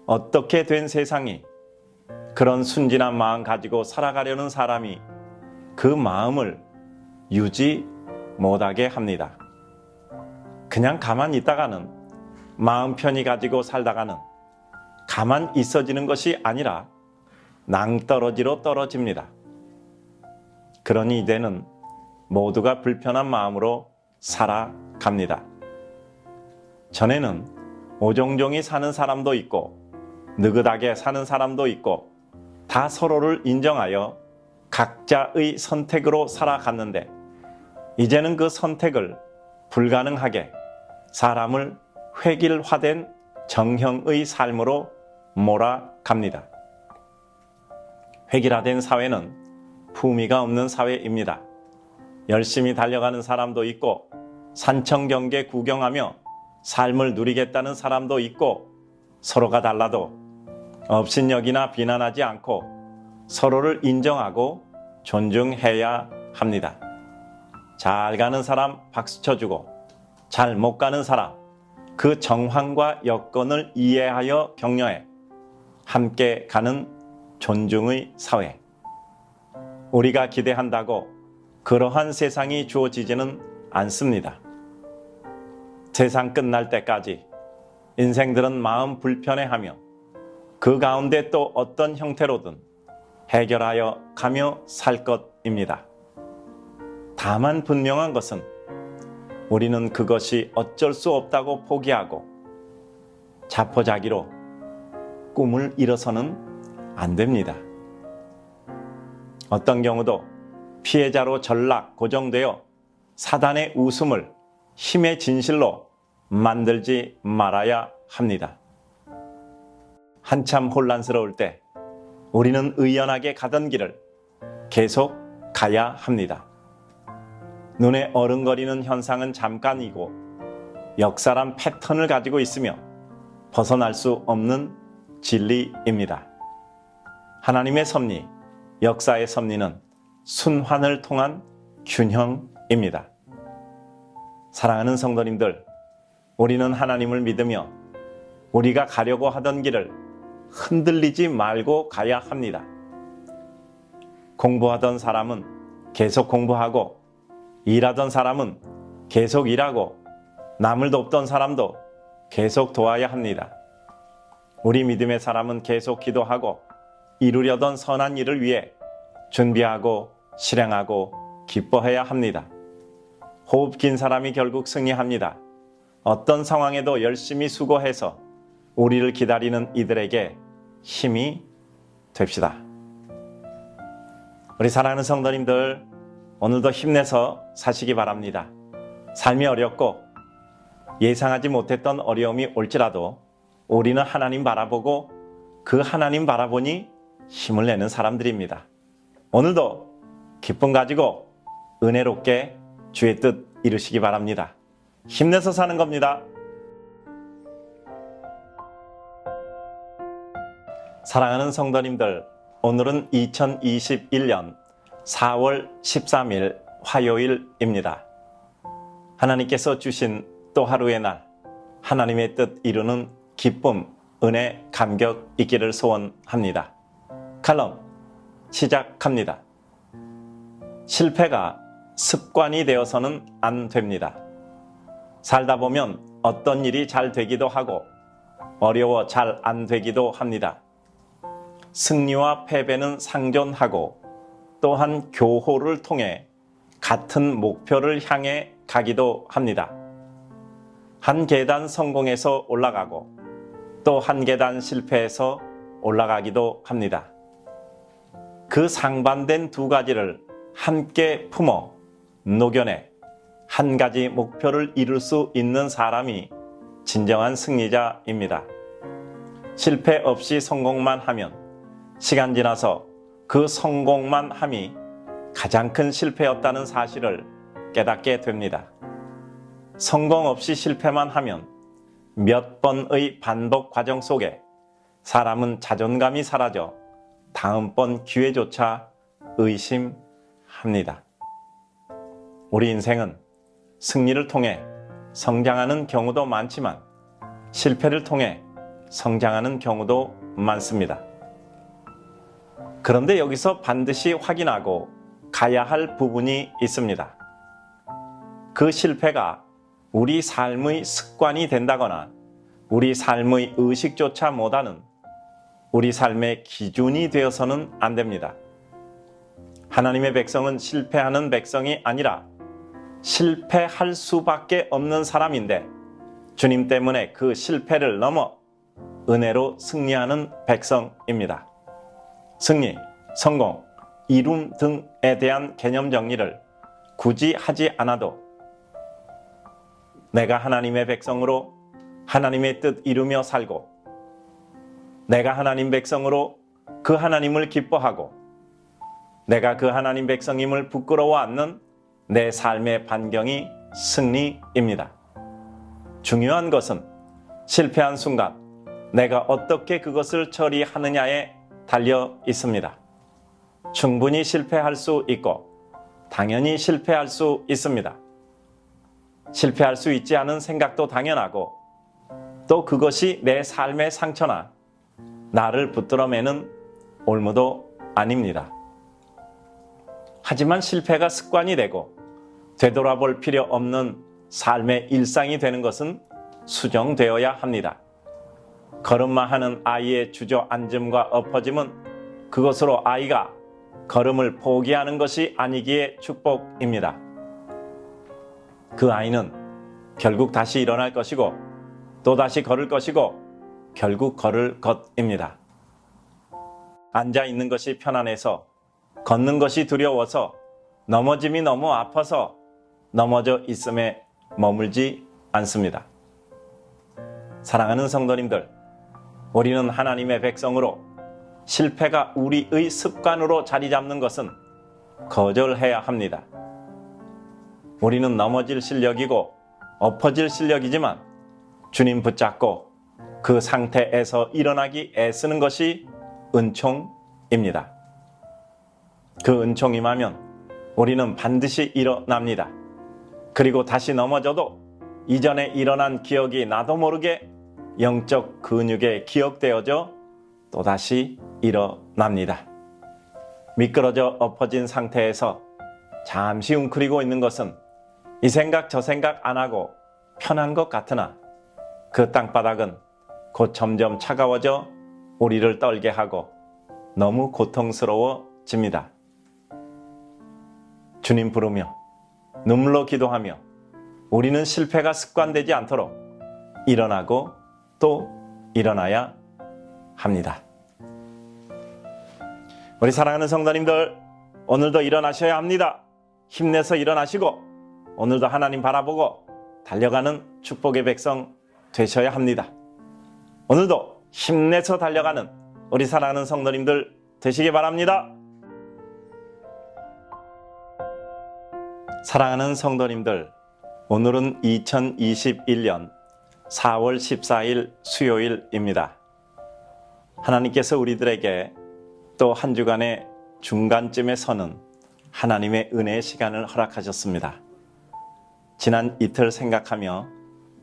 Speaker 1: 어떻게 된 세상이 그런 순진한 마음 가지고 살아가려는 사람이 그 마음을 유지 못하게 합니다. 그냥 가만히 있다가는 마음 편히 가지고 살다가는 가만 있어지는 것이 아니라 낭떠러지로 떨어집니다. 그러니 이제는 모두가 불편한 마음으로 살아갑니다. 전에는 오종종이 사는 사람도 있고 느긋하게 사는 사람도 있고 다 서로를 인정하여 각자의 선택으로 살아갔는데 이제는 그 선택을 불가능하게 사람을 획일화된 정형의 삶으로 몰아갑니다. 획일화된 사회는 품위가 없는 사회입니다. 열심히 달려가는 사람도 있고 산청경계 구경하며 삶을 누리겠다는 사람도 있고 서로가 달라도 업신여기나 비난하지 않고 서로를 인정하고 존중해야 합니다. 잘 가는 사람 박수 쳐주고 잘 못 가는 사람 그 정황과 여건을 이해하여 격려해 함께 가는 존중의 사회. 우리가 기대한다고 그러한 세상이 주어지지는 않습니다. 세상 끝날 때까지 인생들은 마음 불편해하며 그 가운데 또 어떤 형태로든 해결하여 가며 살 것입니다. 다만 분명한 것은 우리는 그것이 어쩔 수 없다고 포기하고 자포자기로 꿈을 잃어서는 안 됩니다. 어떤 경우도 피해자로 전락, 고정되어 사단의 웃음을 힘의 진실로 만들지 말아야 합니다. 한참 혼란스러울 때 우리는 의연하게 가던 길을 계속 가야 합니다. 눈에 어른거리는 현상은 잠깐이고 역사란 패턴을 가지고 있으며 벗어날 수 없는 진리입니다. 하나님의 섭리, 역사의 섭리는 순환을 통한 균형입니다. 사랑하는 성도님들, 우리는 하나님을 믿으며 우리가 가려고 하던 길을 흔들리지 말고 가야 합니다. 공부하던 사람은 계속 공부하고 일하던 사람은 계속 일하고 남을 돕던 사람도 계속 도와야 합니다. 우리 믿음의 사람은 계속 기도하고 이루려던 선한 일을 위해 준비하고 실행하고 기뻐해야 합니다. 호흡 긴 사람이 결국 승리합니다. 어떤 상황에도 열심히 수고해서 우리를 기다리는 이들에게 힘이 됩시다. 우리 사랑하는 성도님들, 오늘도 힘내서 사시기 바랍니다. 삶이 어렵고 예상하지 못했던 어려움이 올지라도 우리는 하나님 바라보고 그 하나님 바라보니 힘을 내는 사람들입니다. 오늘도 기쁨 가지고 은혜롭게 주의 뜻 이루시기 바랍니다. 힘내서 사는 겁니다. 사랑하는 성도님들, 오늘은 2021년 4월 13일 화요일입니다. 하나님께서 주신 또 하루의 날, 하나님의 뜻 이루는 기쁨, 은혜, 감격 있기를 소원합니다. 칼럼 시작합니다. 실패가 습관이 되어서는 안 됩니다. 살다 보면 어떤 일이 잘 되기도 하고 어려워 잘 안 되기도 합니다. 승리와 패배는 상존하고 또한 교호를 통해 같은 목표를 향해 가기도 합니다. 한 계단 성공해서 올라가고 또 한 계단 실패해서 올라가기도 합니다. 그 상반된 두 가지를 함께 품어 녹여내 한 가지 목표를 이룰 수 있는 사람이 진정한 승리자입니다. 실패 없이 성공만 하면 시간 지나서 그 성공만 함이 가장 큰 실패였다는 사실을 깨닫게 됩니다. 성공 없이 실패만 하면 몇 번의 반복 과정 속에 사람은 자존감이 사라져 다음번 기회조차 의심합니다. 우리 인생은 승리를 통해 성장하는 경우도 많지만 실패를 통해 성장하는 경우도 많습니다. 그런데 여기서 반드시 확인하고 가야 할 부분이 있습니다. 그 실패가 우리 삶의 습관이 된다거나 우리 삶의 의식조차 못하는 우리 삶의 기준이 되어서는 안 됩니다. 하나님의 백성은 실패하는 백성이 아니라 실패할 수밖에 없는 사람인데 주님 때문에 그 실패를 넘어 은혜로 승리하는 백성입니다. 승리, 성공, 이룸 등에 대한 개념 정리를 굳이 하지 않아도 내가 하나님의 백성으로 하나님의 뜻 이루며 살고 내가 하나님 백성으로 그 하나님을 기뻐하고 내가 그 하나님 백성임을 부끄러워 않는 내 삶의 반경이 승리입니다. 중요한 것은 실패한 순간 내가 어떻게 그것을 처리하느냐에 달려 있습니다. 충분히 실패할 수 있고 당연히 실패할 수 있습니다. 실패할 수 있지 않은 생각도 당연하고 또 그것이 내 삶의 상처나 나를 붙들어매는 올무도 아닙니다. 하지만 실패가 습관이 되고 되돌아볼 필요 없는 삶의 일상이 되는 것은 수정되어야 합니다. 걸음마하는 아이의 주저앉음과 엎어짐은 그것으로 아이가 걸음을 포기하는 것이 아니기에 축복입니다. 그 아이는 결국 다시 일어날 것이고 또 다시 걸을 것이고 결국 걸을 것입니다. 앉아 있는 것이 편안해서 걷는 것이 두려워서 넘어짐이 너무 아파서 넘어져 있음에 머물지 않습니다. 사랑하는 성도님들, 우리는 하나님의 백성으로 실패가 우리의 습관으로 자리 잡는 것은 거절해야 합니다. 우리는 넘어질 실력이고 엎어질 실력이지만 주님 붙잡고 그 상태에서 일어나기 애쓰는 것이 은총입니다. 그 은총이 임하면 우리는 반드시 일어납니다. 그리고 다시 넘어져도 이전에 일어난 기억이 나도 모르게 영적 근육에 기억되어져 또다시 일어납니다. 미끄러져 엎어진 상태에서 잠시 웅크리고 있는 것은 이 생각 저 생각 안 하고 편한 것 같으나 그 땅바닥은 곧 점점 차가워져 우리를 떨게 하고 너무 고통스러워집니다. 주님 부르며 눈물로 기도하며 우리는 실패가 습관되지 않도록 일어나고 또 일어나야 합니다. 우리 사랑하는 성도님들, 오늘도 일어나셔야 합니다. 힘내서 일어나시고 오늘도 하나님 바라보고 달려가는 축복의 백성 되셔야 합니다. 오늘도 힘내서 달려가는 우리 사랑하는 성도님들 되시기 바랍니다. 사랑하는 성도님들, 오늘은 2021년 4월 14일 수요일입니다. 하나님께서 우리들에게 또 한 주간의 중간쯤에 서는 하나님의 은혜의 시간을 허락하셨습니다. 지난 이틀 생각하며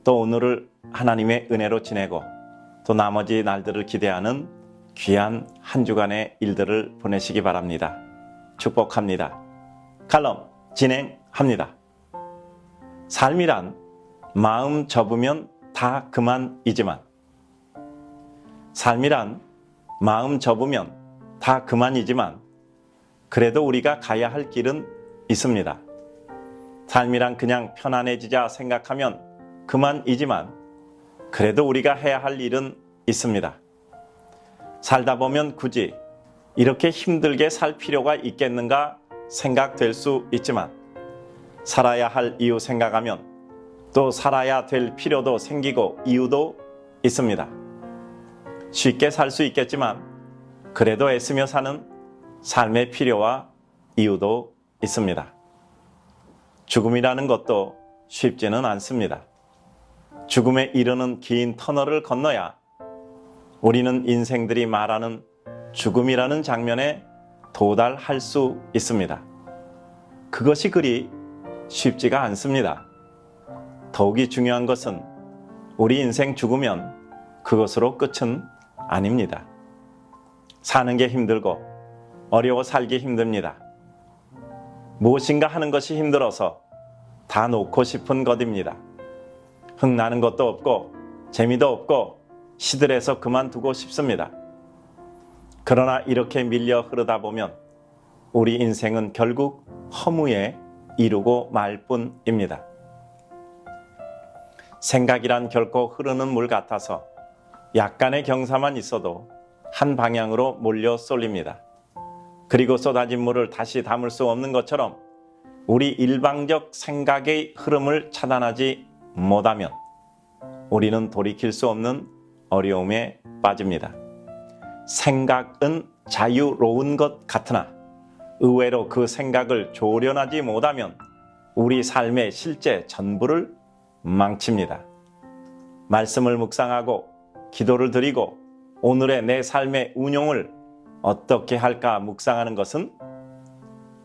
Speaker 1: 또 오늘을 하나님의 은혜로 지내고 또 나머지 날들을 기대하는 귀한 한 주간의 일들을 보내시기 바랍니다. 축복합니다. 칼럼 진행합니다. 삶이란 마음 접으면 다 그만이지만, 삶이란 마음 접으면 다 그만이지만 그래도 우리가 가야 할 길은 있습니다. 삶이란 그냥 편안해지자 생각하면 그만이지만 그래도 우리가 해야 할 일은 있습니다. 살다 보면 굳이 이렇게 힘들게 살 필요가 있겠는가 생각될 수 있지만, 살아야 할 이유 생각하면 또 살아야 될 필요도 생기고 이유도 있습니다. 쉽게 살 수 있겠지만 그래도 애쓰며 사는 삶의 필요와 이유도 있습니다. 죽음이라는 것도 쉽지는 않습니다. 죽음에 이르는 긴 터널을 건너야 우리는 인생들이 말하는 죽음이라는 장면에 도달할 수 있습니다. 그것이 그리 쉽지가 않습니다. 더욱이 중요한 것은 우리 인생 죽으면 그것으로 끝은 아닙니다. 사는 게 힘들고 어려워 살기 힘듭니다. 무엇인가 하는 것이 힘들어서 다 놓고 싶은 것입니다. 흥나는 것도 없고 재미도 없고 시들해서 그만두고 싶습니다. 그러나 이렇게 밀려 흐르다 보면 우리 인생은 결국 허무에 이르고 말 뿐입니다. 생각이란 결코 흐르는 물 같아서 약간의 경사만 있어도 한 방향으로 몰려 쏠립니다. 그리고 쏟아진 물을 다시 담을 수 없는 것처럼 우리 일방적 생각의 흐름을 차단하지 못하면 우리는 돌이킬 수 없는 어려움에 빠집니다. 생각은 자유로운 것 같으나 의외로 그 생각을 조련하지 못하면 우리 삶의 실제 전부를 망칩니다. 말씀을 묵상하고 기도를 드리고 오늘의 내 삶의 운용을 어떻게 할까 묵상하는 것은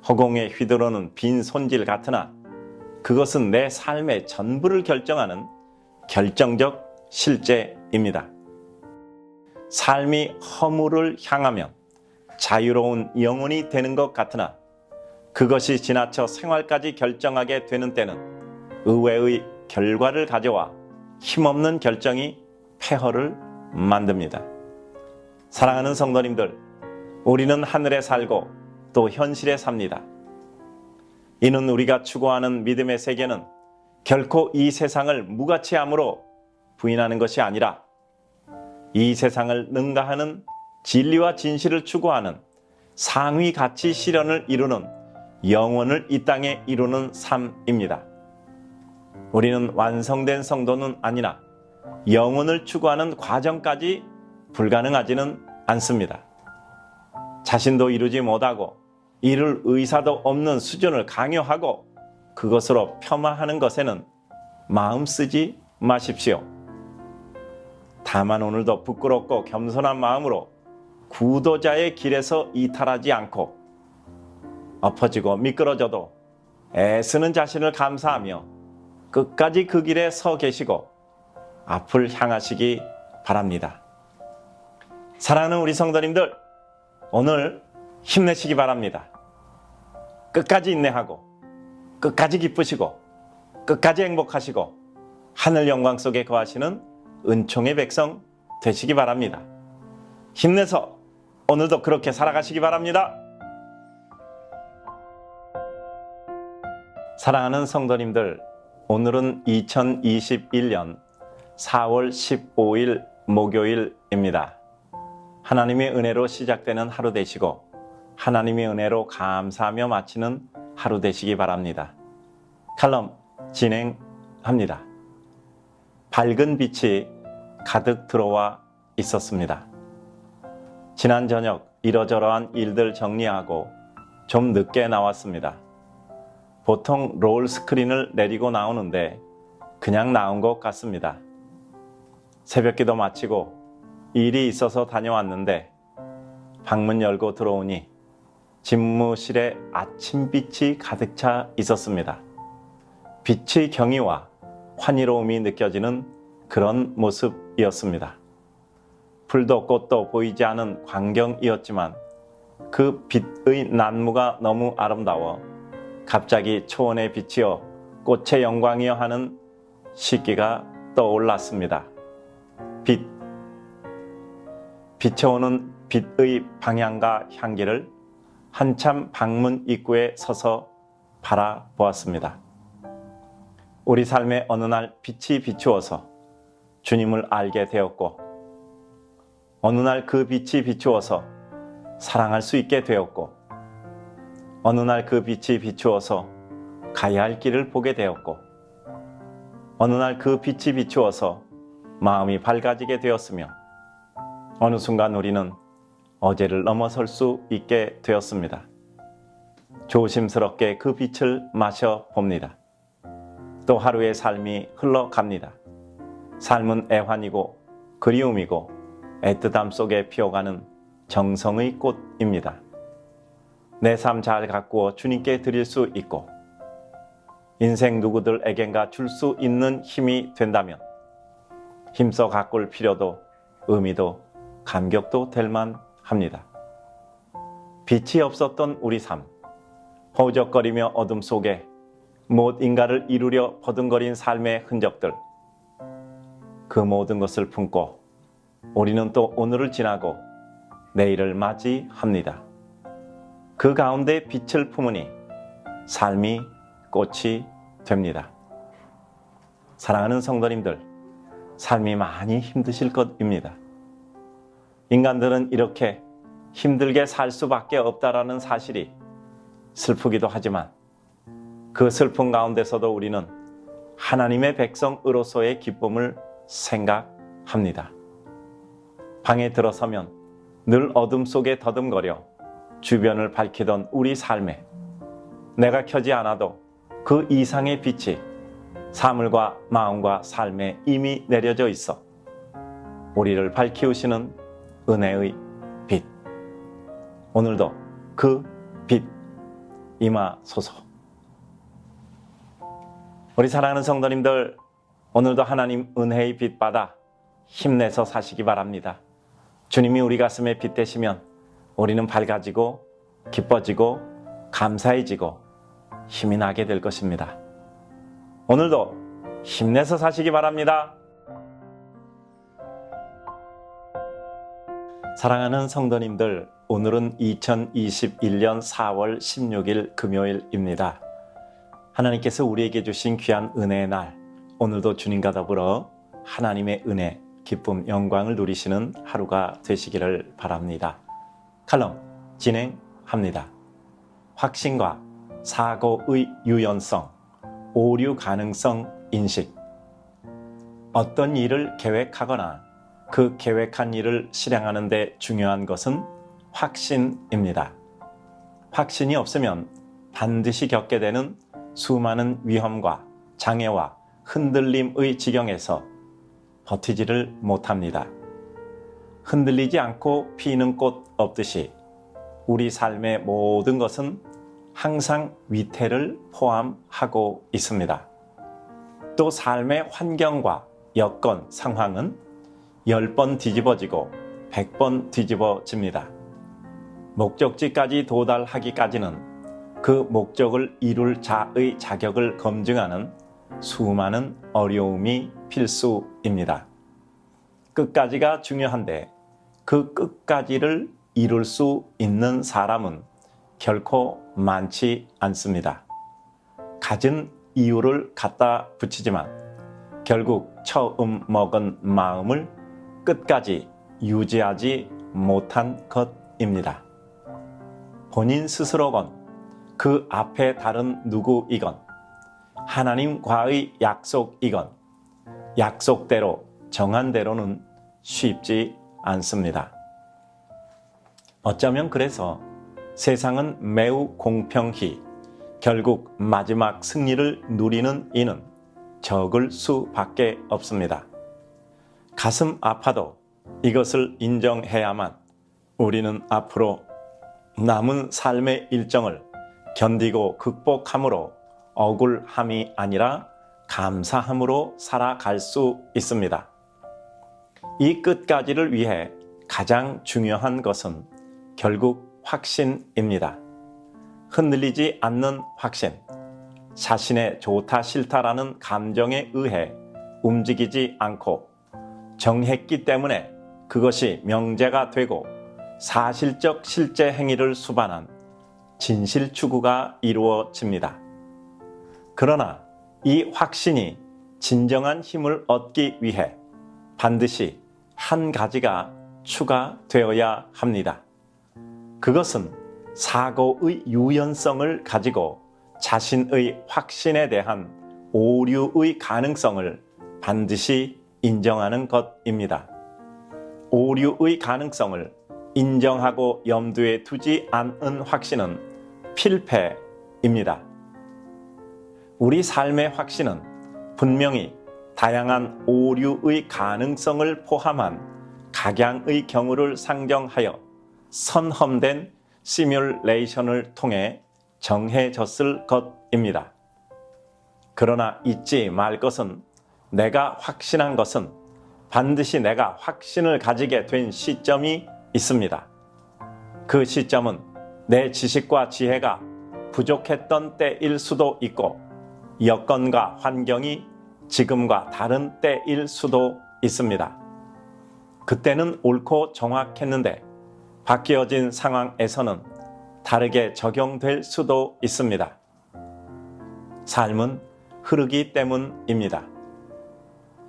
Speaker 1: 허공에 휘두르는 빈 손질 같으나 그것은 내 삶의 전부를 결정하는 결정적 실제입니다. 삶이 허물을 향하면 자유로운 영혼이 되는 것 같으나 그것이 지나쳐 생활까지 결정하게 되는 때는 의외의 결과를 가져와 힘없는 결정이 폐허를 만듭니다. 사랑하는 성도님들, 우리는 하늘에 살고 또 현실에 삽니다. 이는 우리가 추구하는 믿음의 세계는 결코 이 세상을 무가치함으로 부인하는 것이 아니라 이 세상을 능가하는 진리와 진실을 추구하는 상위 가치 실현을 이루는 영혼을 이 땅에 이루는 삶입니다. 우리는 완성된 성도는 아니나 영혼을 추구하는 과정까지 불가능하지는 않습니다. 자신도 이루지 못하고 이룰 의사도 없는 수준을 강요하고 그것으로 폄하하는 것에는 마음 쓰지 마십시오. 다만 오늘도 부끄럽고 겸손한 마음으로 구도자의 길에서 이탈하지 않고 엎어지고 미끄러져도 애쓰는 자신을 감사하며 끝까지 그 길에 서 계시고 앞을 향하시기 바랍니다. 사랑하는 우리 성도님들, 오늘 힘내시기 바랍니다. 끝까지 인내하고 끝까지 기쁘시고 끝까지 행복하시고 하늘 영광 속에 거하시는 은총의 백성 되시기 바랍니다. 힘내서 오늘도 그렇게 살아가시기 바랍니다. 사랑하는 성도님들, 오늘은 2021년 4월 15일 목요일입니다. 하나님의 은혜로 시작되는 하루 되시고 하나님의 은혜로 감사하며 마치는 하루 되시기 바랍니다. 칼럼 진행합니다. 합니다. 밝은 빛이 가득 들어와 있었습니다. 지난 저녁 이러저러한 일들 정리하고 좀 늦게 나왔습니다. 보통 롤 스크린을 내리고 나오는데 그냥 나온 것 같습니다. 새벽기도 마치고 일이 있어서 다녀왔는데 방문 열고 들어오니 집무실에 아침빛이 가득 차 있었습니다. 빛의 경의와 환희로움이 느껴지는 그런 모습이었습니다. 풀도 꽃도 보이지 않은 광경이었지만 그 빛의 난무가 너무 아름다워 갑자기 초원의 빛이여 꽃의 영광이여 하는 시기가 떠올랐습니다. 빛. 비춰오는 빛의 방향과 향기를 한참 방문 입구에 서서 바라보았습니다. 우리 삶의 어느 날 빛이 비추어서 주님을 알게 되었고, 어느 날 그 빛이 비추어서 사랑할 수 있게 되었고, 어느 날 그 빛이 비추어서 가야 할 길을 보게 되었고, 어느 날 그 빛이 비추어서 마음이 밝아지게 되었으며, 어느 순간 우리는 어제를 넘어설 수 있게 되었습니다. 조심스럽게 그 빛을 마셔봅니다. 또 하루의 삶이 흘러갑니다. 삶은 애환이고 그리움이고 애틋함 속에 피어가는 정성의 꽃입니다. 내 삶 잘 가꾸어 주님께 드릴 수 있고 인생 누구들에겐가 줄 수 있는 힘이 된다면 힘써 가꿀 필요도 의미도 감격도 될 만합니다. 빛이 없었던 우리 삶, 허우적거리며 어둠 속에 무엇인가를 이루려 버둥거린 삶의 흔적들, 그 모든 것을 품고 우리는 또 오늘을 지나고 내일을 맞이합니다. 그 가운데 빛을 품으니 삶이 꽃이 됩니다. 사랑하는 성도님들, 삶이 많이 힘드실 것입니다. 인간들은 이렇게 힘들게 살 수밖에 없다라는 사실이 슬프기도 하지만 그 슬픔 가운데서도 우리는 하나님의 백성으로서의 기쁨을 생각합니다. 방에 들어서면 늘 어둠 속에 더듬거려 주변을 밝히던 우리 삶에 내가 켜지 않아도 그 이상의 빛이 사물과 마음과 삶에 이미 내려져 있어 우리를 밝히우시는 은혜의 빛. 오늘도 그 빛 임하소서. 우리 사랑하는 성도님들, 오늘도 하나님 은혜의 빛 받아 힘내서 사시기 바랍니다. 주님이 우리 가슴에 빛 되시면 우리는 밝아지고 기뻐지고 감사해지고 힘이 나게 될 것입니다. 오늘도 힘내서 사시기 바랍니다. 사랑하는 성도님들, 오늘은 2021년 4월 16일 금요일입니다. 하나님께서 우리에게 주신 귀한 은혜의 날, 오늘도 주님과 더불어 하나님의 은혜, 기쁨, 영광을 누리시는 하루가 되시기를 바랍니다. 칼럼 진행합니다. 확신과 사고의 유연성, 오류 가능성 인식. 어떤 일을 계획하거나 그 계획한 일을 실행하는 데 중요한 것은 확신입니다. 확신이 없으면 반드시 겪게 되는 수많은 위험과 장애와 흔들림의 지경에서 버티지를 못합니다. 흔들리지 않고 피는 꽃 없듯이 우리 삶의 모든 것은 항상 위태를 포함하고 있습니다. 또 삶의 환경과 여건, 상황은 10번 뒤집어지고 100번 뒤집어집니다. 목적지까지 도달하기까지는 그 목적을 이룰 자의 자격을 검증하는 수많은 어려움이 필수입니다. 끝까지가 중요한데 그 끝까지를 이룰 수 있는 사람은 결코 많지 않습니다. 갖은 이유를 갖다 붙이지만 결국 처음 먹은 마음을 끝까지 유지하지 못한 것입니다. 본인 스스로건 그 앞에 다른 누구이건 하나님과의 약속이건 약속대로 정한 대로는 쉽지 않습니다. 어쩌면 그래서 세상은 매우 공평히 결국 마지막 승리를 누리는 이는 적을 수밖에 없습니다. 가슴 아파도 이것을 인정해야만 우리는 앞으로 남은 삶의 일정을 견디고 극복함으로 억울함이 아니라 감사함으로 살아갈 수 있습니다. 이 끝까지를 위해 가장 중요한 것은 결국 확신입니다. 흔들리지 않는 확신, 자신의 좋다 싫다라는 감정에 의해 움직이지 않고 정했기 때문에 그것이 명제가 되고 사실적 실제 행위를 수반한 진실 추구가 이루어집니다. 그러나 이 확신이 진정한 힘을 얻기 위해 반드시 한 가지가 추가되어야 합니다. 그것은 사고의 유연성을 가지고 자신의 확신에 대한 오류의 가능성을 반드시 인정하는 것입니다. 오류의 가능성을 인정하고 염두에 두지 않은 확신은 필패입니다. 우리 삶의 확신은 분명히 다양한 오류의 가능성을 포함한 각양의 경우를 상정하여 선험된 시뮬레이션을 통해 정해졌을 것입니다. 그러나 잊지 말 것은 내가 확신한 것은 반드시 내가 확신을 가지게 된 시점이 있습니다. 그 시점은 내 지식과 지혜가 부족했던 때일 수도 있고 여건과 환경이 지금과 다른 때일 수도 있습니다. 그때는 옳고 정확했는데 바뀌어진 상황에서는 다르게 적용될 수도 있습니다. 삶은 흐르기 때문입니다.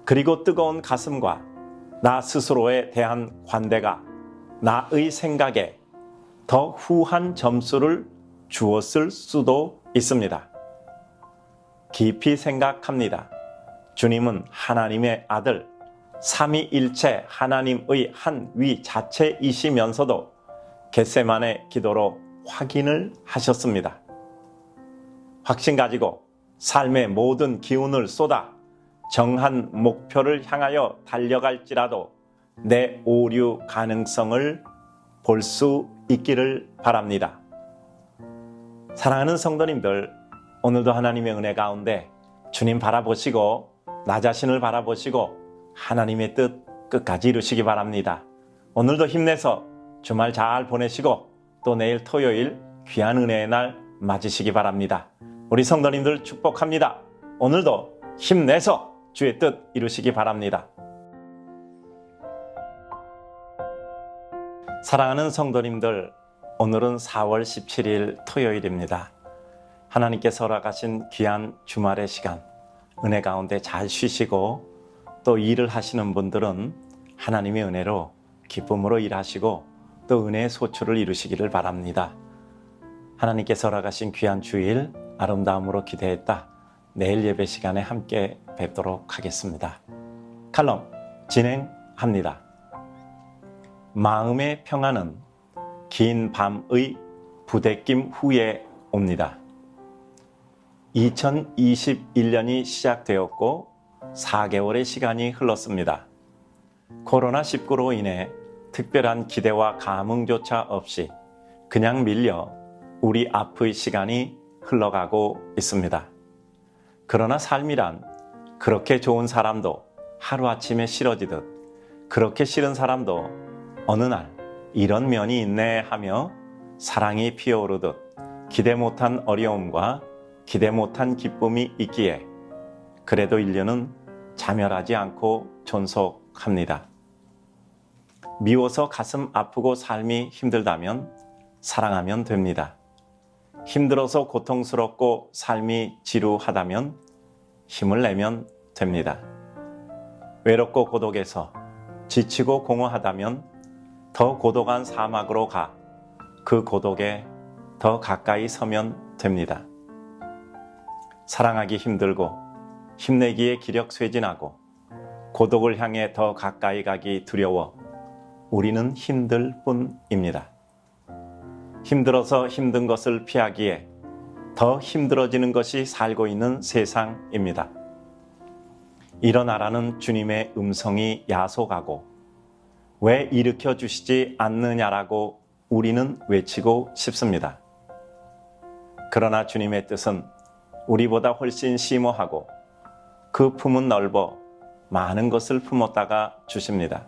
Speaker 1: 그리고 뜨거운 가슴과 나 스스로에 대한 관대가 나의 생각에 더 후한 점수를 주었을 수도 있습니다. 깊이 생각합니다. 주님은 하나님의 아들, 삼위일체 하나님의 한 위 자체이시면서도 겟세마네 기도로 확인을 하셨습니다. 확신 가지고 삶의 모든 기운을 쏟아 정한 목표를 향하여 달려갈지라도 내 오류 가능성을 볼 수 있기를 바랍니다. 사랑하는 성도님들, 오늘도 하나님의 은혜 가운데 주님 바라보시고 나 자신을 바라보시고 하나님의 뜻 끝까지 이루시기 바랍니다. 오늘도 힘내서 주말 잘 보내시고 또 내일 토요일 귀한 은혜의 날 맞으시기 바랍니다. 우리 성도님들 축복합니다. 오늘도 힘내서 주의 뜻 이루시기 바랍니다. 사랑하는 성도님들, 오늘은 4월 17일 토요일입니다. 하나님께서 허락하신 귀한 주말의 시간, 은혜 가운데 잘 쉬시고 또 일을 하시는 분들은 하나님의 은혜로 기쁨으로 일하시고 또 은혜의 소출을 이루시기를 바랍니다. 하나님께서 허락하신 귀한 주일 아름다움으로 기대했다. 내일 예배 시간에 함께 뵙도록 하겠습니다. 칼럼 진행합니다. 마음의 평안은 긴 밤의 부대낌 후에 옵니다. 2021년이 시작되었고 4개월의 시간이 흘렀습니다. 코로나19로 인해 특별한 기대와 감흥조차 없이 그냥 밀려 우리 앞의 시간이 흘러가고 있습니다. 그러나 삶이란 그렇게 좋은 사람도 하루아침에 싫어지듯 그렇게 싫은 사람도 어느 날 이런 면이 있네 하며 사랑이 피어오르듯 기대 못한 어려움과 기대 못한 기쁨이 있기에 그래도 인류는 자멸하지 않고 존속합니다. 미워서 가슴 아프고 삶이 힘들다면 사랑하면 됩니다. 힘들어서 고통스럽고 삶이 지루하다면 힘을 내면 됩니다. 외롭고 고독해서 지치고 공허하다면 더 고독한 사막으로 가 그 고독에 더 가까이 서면 됩니다. 사랑하기 힘들고 힘내기에 기력 쇠진하고 고독을 향해 더 가까이 가기 두려워 우리는 힘들 뿐입니다. 힘들어서 힘든 것을 피하기에 더 힘들어지는 것이 살고 있는 세상입니다. 일어나라는 주님의 음성이 야속하고 왜 일으켜 주시지 않느냐라고 우리는 외치고 싶습니다. 그러나 주님의 뜻은 우리보다 훨씬 심오하고 그 품은 넓어 많은 것을 품었다가 주십니다.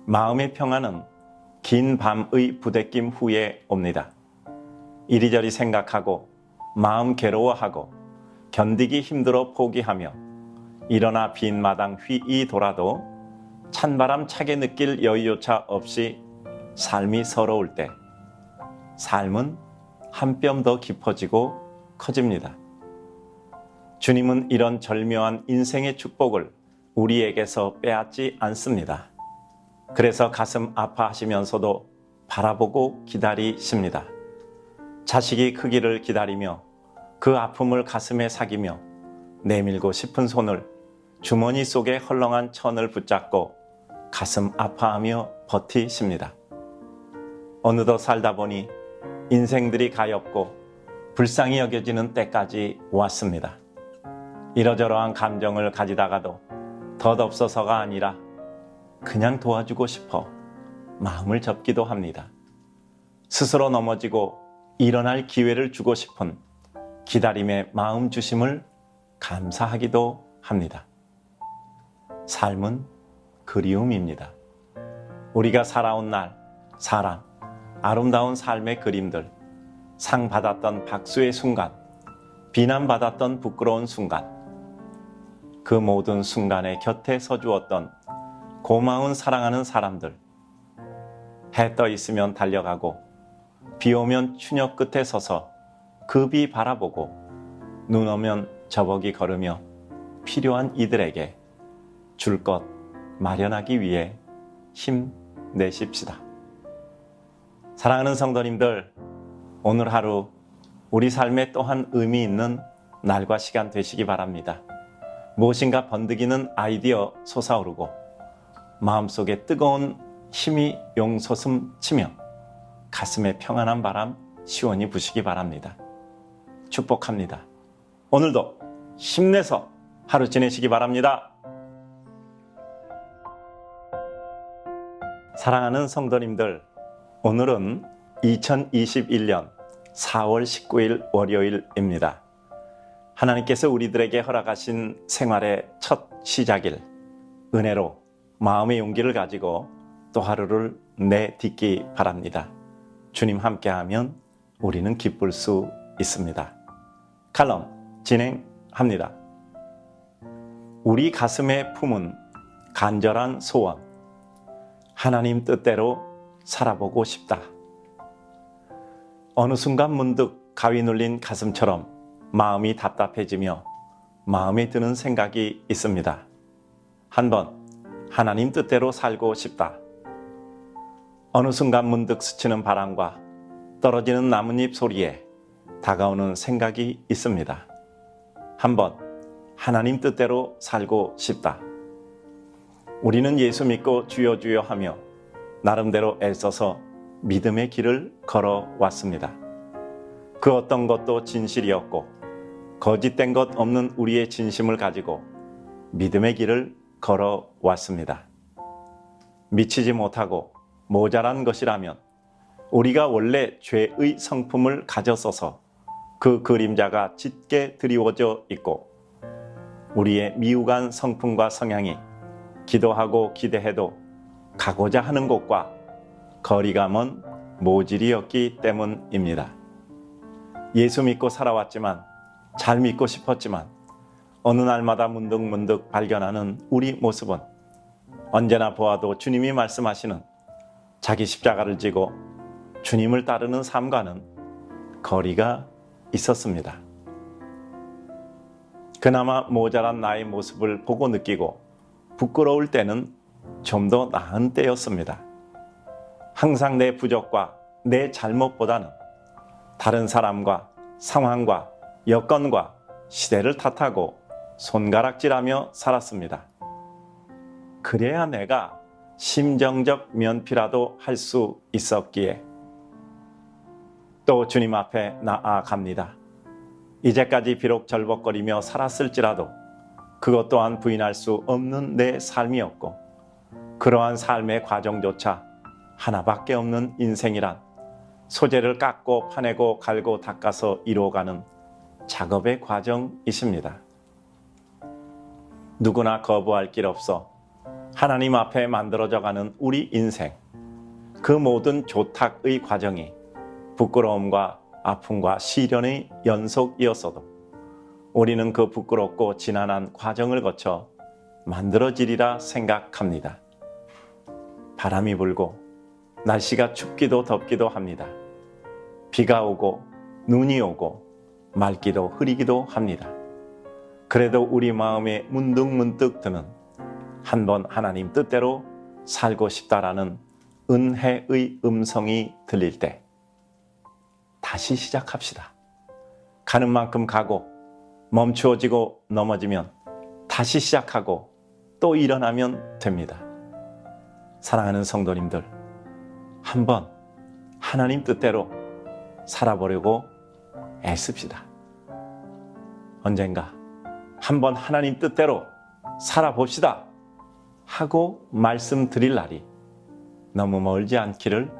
Speaker 1: 마음의 평안은 긴 밤의 부대낌 후에 옵니다. 이리저리 생각하고 마음 괴로워하고 견디기 힘들어 포기하며 일어나 빈 마당 휘이 돌아도 찬바람 차게 느낄 여유조차 없이 삶이 서러울 때 삶은 한 뼘 더 깊어지고 커집니다. 주님은 이런 절묘한 인생의 축복을 우리에게서 빼앗지 않습니다. 그래서 가슴 아파하시면서도 바라보고 기다리십니다. 자식이 크기를 기다리며 그 아픔을 가슴에 사기며 내밀고 싶은 손을 주머니 속에 헐렁한 천을 붙잡고 가슴 아파하며 버티십니다. 어느덧 살다 보니 인생들이 가엾고 불쌍히 여겨지는 때까지 왔습니다. 이러저러한 감정을 가지다가도 덧없어서가 아니라 그냥 도와주고 싶어 마음을 접기도 합니다. 스스로 넘어지고 일어날 기회를 주고 싶은 기다림의 마음 주심을 감사하기도 합니다. 삶은 그리움입니다. 우리가 살아온 날, 사랑, 아름다운 삶의 그림들, 상 받았던 박수의 순간, 비난받았던 부끄러운 순간, 그 모든 순간에 곁에 서주었던 고마운 사랑하는 사람들, 해 떠 있으면 달려가고 비 오면 추녀 끝에 서서 그 비 바라보고 눈 오면 저벅이 걸으며 필요한 이들에게 줄 것 마련하기 위해 힘내십시다. 사랑하는 성도님들, 오늘 하루 우리 삶에 또한 의미 있는 날과 시간 되시기 바랍니다. 무엇인가 번득이는 아이디어 솟아오르고 마음속에 뜨거운 힘이 용솟음 치며 가슴에 평안한 바람 시원히 부시기 바랍니다. 축복합니다. 오늘도 힘내서 하루 지내시기 바랍니다. 사랑하는 성도님들, 오늘은 2021년 4월 19일 월요일입니다. 하나님께서 우리들에게 허락하신 생활의 첫 시작일, 은혜로 마음의 용기를 가지고 또 하루를 내딛기 바랍니다. 주님 함께하면 우리는 기쁠 수 있습니다. 칼럼 진행합니다. 우리 가슴에 품은 간절한 소원, 하나님 뜻대로 살아보고 싶다. 어느 순간 문득 가위 눌린 가슴처럼 마음이 답답해지며 마음에 드는 생각이 있습니다. 한번 하나님 뜻대로 살고 싶다. 어느 순간 문득 스치는 바람과 떨어지는 나뭇잎 소리에 다가오는 생각이 있습니다. 한번 하나님 뜻대로 살고 싶다. 우리는 예수 믿고 주여 주여 하며 나름대로 애써서 믿음의 길을 걸어왔습니다. 그 어떤 것도 진실이었고 거짓된 것 없는 우리의 진심을 가지고 믿음의 길을 걸어왔습니다. 미치지 못하고 모자란 것이라면 우리가 원래 죄의 성품을 가졌어서 그 그림자가 짙게 드리워져 있고 우리의 미우간 성품과 성향이 기도하고 기대해도 가고자 하는 곳과 거리가 먼 모질이었기 때문입니다. 예수 믿고 살아왔지만 잘 믿고 싶었지만 어느 날마다 문득문득 발견하는 우리 모습은 언제나 보아도 주님이 말씀하시는 자기 십자가를 지고 주님을 따르는 삶과는 거리가 있었습니다. 그나마 모자란 나의 모습을 보고 느끼고 부끄러울 때는 좀 더 나은 때였습니다. 항상 내 부족과 내 잘못보다는 다른 사람과 상황과 여건과 시대를 탓하고 손가락질하며 살았습니다. 그래야 내가 심정적 면피라도 할 수 있었기에 또 주님 앞에 나아갑니다. 이제까지 비록 절벅거리며 살았을지라도 그것 또한 부인할 수 없는 내 삶이었고, 그러한 삶의 과정조차 하나밖에 없는 인생이란 소재를 깎고 파내고 갈고 닦아서 이루어가는 작업의 과정이십니다. 누구나 거부할 길 없어 하나님 앞에 만들어져가는 우리 인생, 그 모든 조탁의 과정이 부끄러움과 아픔과 시련의 연속이었어도 우리는 그 부끄럽고 지난한 과정을 거쳐 만들어지리라 생각합니다. 바람이 불고 날씨가 춥기도 덥기도 합니다. 비가 오고 눈이 오고 맑기도 흐리기도 합니다. 그래도 우리 마음에 문득문득 드는 한번 하나님 뜻대로 살고 싶다라는 은혜의 음성이 들릴 때 다시 시작합시다. 가는 만큼 가고 멈추어지고 넘어지면 다시 시작하고 또 일어나면 됩니다. 사랑하는 성도님들, 한번 하나님 뜻대로 살아보려고 애씁시다. 언젠가 한번 하나님 뜻대로 살아봅시다 하고 말씀드릴 날이 너무 멀지 않기를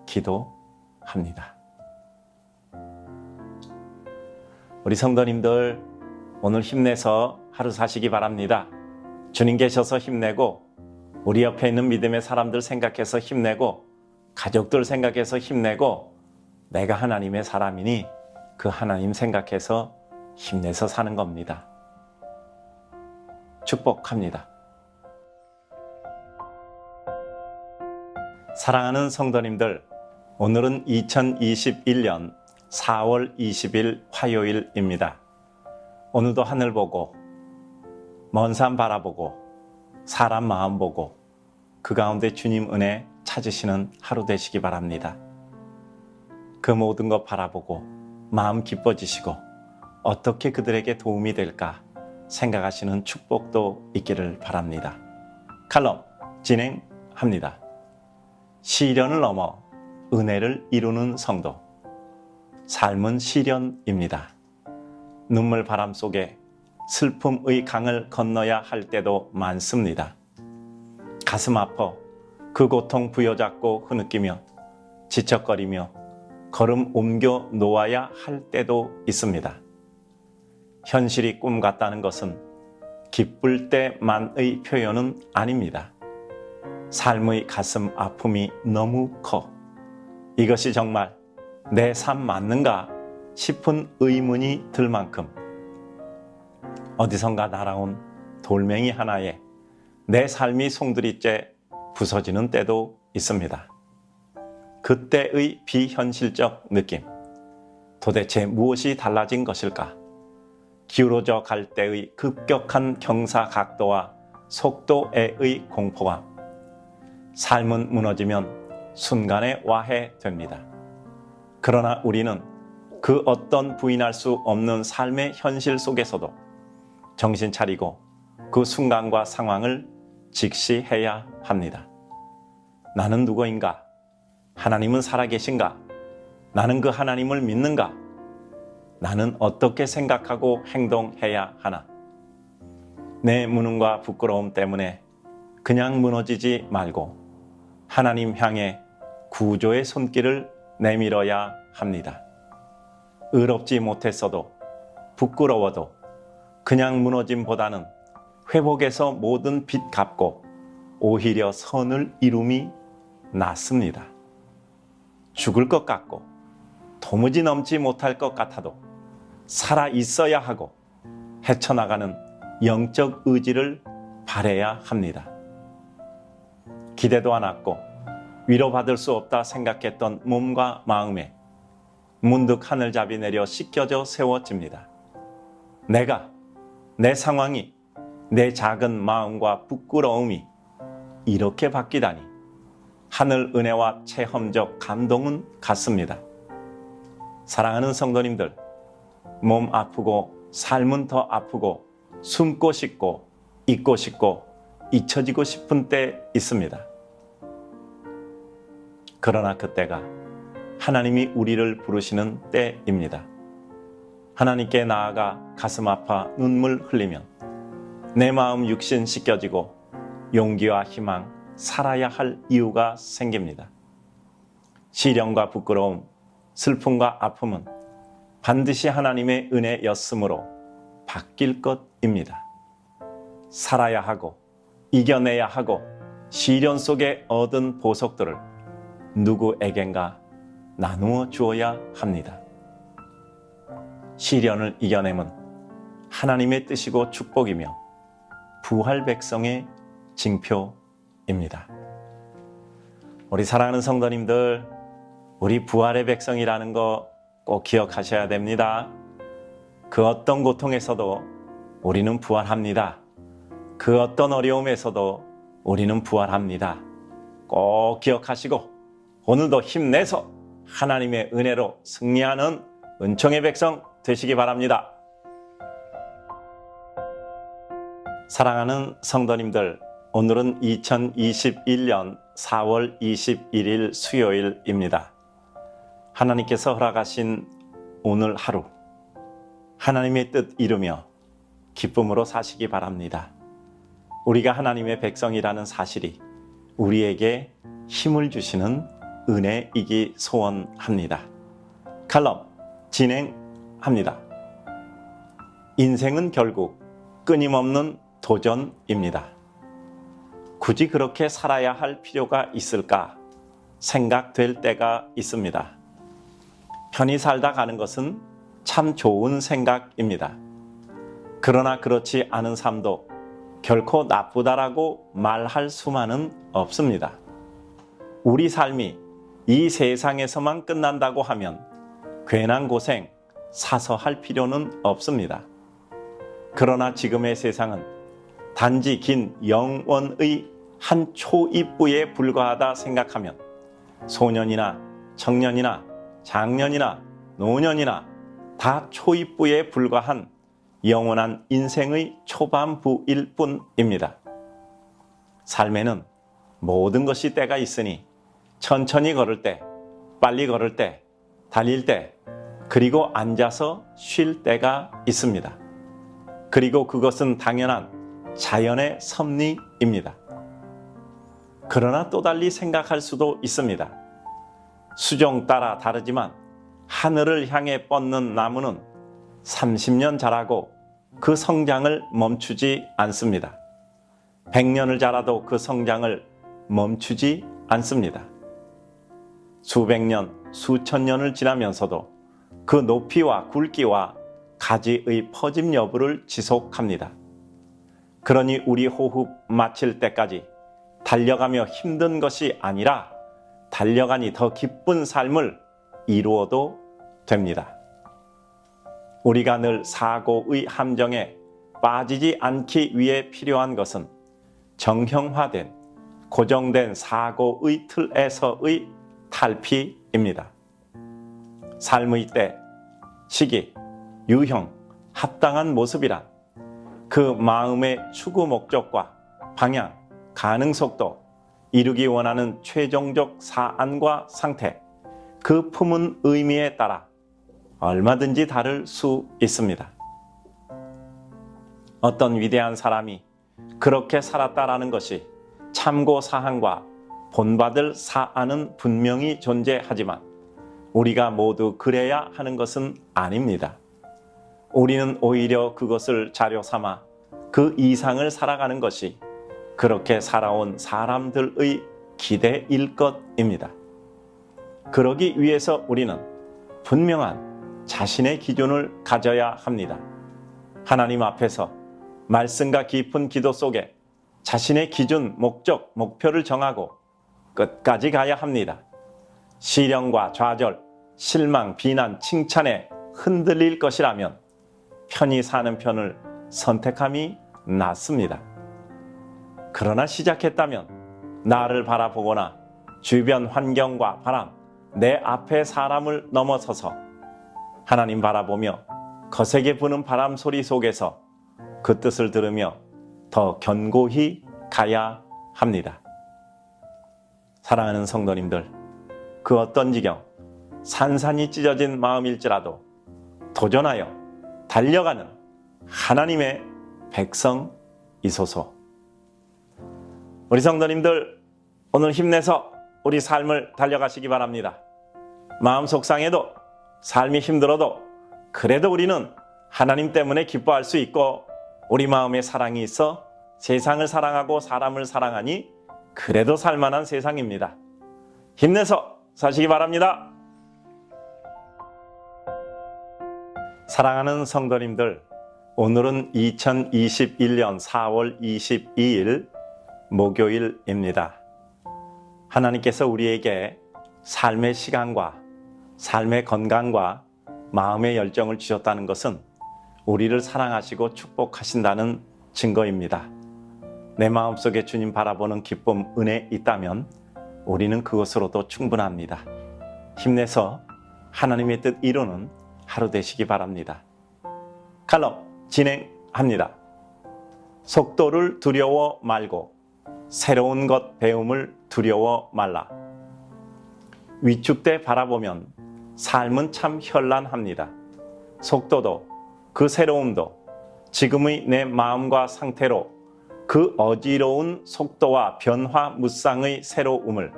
Speaker 1: 기도합니다. 우리 성도님들, 오늘 힘내서 하루 사시기 바랍니다. 주님 계셔서 힘내고, 우리 옆에 있는 믿음의 사람들 생각해서 힘내고, 가족들 생각해서 힘내고, 내가 하나님의 사람이니 그 하나님 생각해서 힘내서 사는 겁니다. 축복합니다. 사랑하는 성도님들, 오늘은 2021년 4월 20일 화요일입니다. 오늘도 하늘 보고, 먼 산 바라보고, 사람 마음 보고, 그 가운데 주님 은혜 찾으시는 하루 되시기 바랍니다. 그 모든 것 바라보고 마음 기뻐지시고 어떻게 그들에게 도움이 될까 생각하시는 축복도 있기를 바랍니다. 칼럼 진행합니다. 시련을 넘어 은혜를 이루는 성도. 삶은 시련입니다. 눈물 바람 속에 슬픔의 강을 건너야 할 때도 많습니다. 가슴 아파 그 고통 부여잡고 흐느끼며 지척거리며 걸음 옮겨 놓아야 할 때도 있습니다. 현실이 꿈 같다는 것은 기쁠 때만의 표현은 아닙니다. 삶의 가슴 아픔이 너무 커 이것이 정말 내 삶 맞는가 싶은 의문이 들 만큼 어디선가 날아온 돌멩이 하나에 내 삶이 송두리째 부서지는 때도 있습니다. 그때의 비현실적 느낌, 도대체 무엇이 달라진 것일까? 기울어져 갈 때의 급격한 경사각도와 속도에의 공포감, 삶은 무너지면 순간에 와해됩니다. 그러나 우리는 그 어떤 부인할 수 없는 삶의 현실 속에서도 정신 차리고 그 순간과 상황을 직시해야 합니다. 나는 누구인가? 하나님은 살아계신가? 나는 그 하나님을 믿는가? 나는 어떻게 생각하고 행동해야 하나? 내 무능과 부끄러움 때문에 그냥 무너지지 말고 하나님 향해 구조의 손길을 내밀어야 합니다. 의롭지 못했어도 부끄러워도 그냥 무너짐보다는 회복해서 모든 빚 갚고 오히려 선을 이룸이 낫습니다. 죽을 것 같고 도무지 넘지 못할 것 같아도 살아 있어야 하고 헤쳐나가는 영적 의지를 발해야 합니다. 기대도 않았고 위로받을 수 없다 생각했던 몸과 마음에 문득 하늘잡이 내려 씻겨져 세워집니다. 내 상황이, 내 작은 마음과 부끄러움이 이렇게 바뀌다니 하늘 은혜와 체험적 감동은 같습니다. 사랑하는 성도님들, 몸 아프고 삶은 더 아프고 숨고 싶고 잊고 싶고 잊혀지고 싶은 때 있습니다. 그러나 그때가 하나님이 우리를 부르시는 때입니다. 하나님께 나아가 가슴 아파 눈물 흘리면 내 마음 육신 씻겨지고 용기와 희망, 살아야 할 이유가 생깁니다. 시련과 부끄러움, 슬픔과 아픔은 반드시 하나님의 은혜였으므로 바뀔 것입니다. 살아야 하고 이겨내야 하고 시련 속에 얻은 보석들을 누구에겐가 나누어 주어야 합니다. 시련을 이겨내면 하나님의 뜻이고 축복이며 부활 백성의 징표입니다. 우리 사랑하는 성도님들, 우리 부활의 백성이라는 거 꼭 기억하셔야 됩니다. 그 어떤 고통에서도 우리는 부활합니다. 그 어떤 어려움에서도 우리는 부활합니다. 꼭 기억하시고 오늘도 힘내서 하나님의 은혜로 승리하는 은총의 백성 되시기 바랍니다. 사랑하는 성도님들, 오늘은 2021년 4월 21일 수요일입니다. 하나님께서 허락하신 오늘 하루, 하나님의 뜻 이루며 기쁨으로 사시기 바랍니다. 우리가 하나님의 백성이라는 사실이 우리에게 힘을 주시는 은혜이기 소원합니다. 칼럼 진행합니다. 인생은 결국 끊임없는 도전입니다. 굳이 그렇게 살아야 할 필요가 있을까 생각될 때가 있습니다. 편히 살다 가는 것은 참 좋은 생각입니다. 그러나 그렇지 않은 삶도 결코 나쁘다라고 말할 수만은 없습니다. 우리 삶이 이 세상에서만 끝난다고 하면 괜한 고생 사서 할 필요는 없습니다. 그러나 지금의 세상은 단지 긴 영원의 한 초입부에 불과하다 생각하면 소년이나 청년이나 장년이나 노년이나 다 초입부에 불과한 영원한 인생의 초반부일 뿐입니다. 삶에는 모든 것이 때가 있으니 천천히 걸을 때, 빨리 걸을 때, 달릴 때, 그리고 앉아서 쉴 때가 있습니다. 그리고 그것은 당연한 자연의 섭리입니다. 그러나 또 달리 생각할 수도 있습니다. 수종 따라 다르지만 하늘을 향해 뻗는 나무는 30년 자라고 그 성장을 멈추지 않습니다. 100년을 자라도 그 성장을 멈추지 않습니다. 수백 년, 수천 년을 지나면서도 그 높이와 굵기와 가지의 퍼짐 여부를 지속합니다. 그러니 우리 호흡 마칠 때까지 달려가며 힘든 것이 아니라 달려가니 더 기쁜 삶을 이루어도 됩니다. 우리가 늘 사고의 함정에 빠지지 않기 위해 필요한 것은 정형화된 고정된 사고의 틀에서의 탈피입니다. 삶의 때, 시기, 유형, 합당한 모습이란 그 마음의 추구 목적과 방향, 가능 속도, 이루기 원하는 최종적 사안과 상태, 그 품은 의미에 따라 얼마든지 다를 수 있습니다. 어떤 위대한 사람이 그렇게 살았다라는 것이 참고사항과 본받을 사안은 분명히 존재하지만 우리가 모두 그래야 하는 것은 아닙니다. 우리는 오히려 그것을 자료 삼아 그 이상을 살아가는 것이 그렇게 살아온 사람들의 기대일 것입니다. 그러기 위해서 우리는 분명한 자신의 기준을 가져야 합니다. 하나님 앞에서 말씀과 깊은 기도 속에 자신의 기준, 목적, 목표를 정하고 끝까지 가야 합니다. 시련과 좌절, 실망, 비난, 칭찬에 흔들릴 것이라면 편히 사는 편을 선택함이 낫습니다. 그러나 시작했다면 나를 바라보거나 주변 환경과 바람, 내 앞에 사람을 넘어서서 하나님 바라보며 거세게 부는 바람 소리 속에서 그 뜻을 들으며 더 견고히 가야 합니다. 사랑하는 성도님들, 그 어떤 지경, 산산이 찢어진 마음일지라도 도전하여 달려가는 하나님의 백성이소서. 우리 성도님들, 오늘 힘내서 우리 삶을 달려가시기 바랍니다. 마음 속상해도, 삶이 힘들어도 그래도 우리는 하나님 때문에 기뻐할 수 있고, 우리 마음에 사랑이 있어 세상을 사랑하고 사람을 사랑하니 그래도 살만한 세상입니다. 힘내서 사시기 바랍니다. 사랑하는 성도님들, 오늘은 2021년 4월 22일 목요일입니다. 하나님께서 우리에게 삶의 시간과 삶의 건강과 마음의 열정을 주셨다는 것은 우리를 사랑하시고 축복하신다는 증거입니다. 내 마음속에 주님 바라보는 기쁨, 은혜 있다면 우리는 그것으로도 충분합니다. 힘내서 하나님의 뜻 이루는 하루 되시기 바랍니다. 칼럼 진행합니다. 속도를 두려워 말고 새로운 것 배움을 두려워 말라. 위축돼 바라보면 삶은 참 현란합니다. 속도도 그 새로움도 지금의 내 마음과 상태로 그 어지러운 속도와 변화 무쌍의 새로움을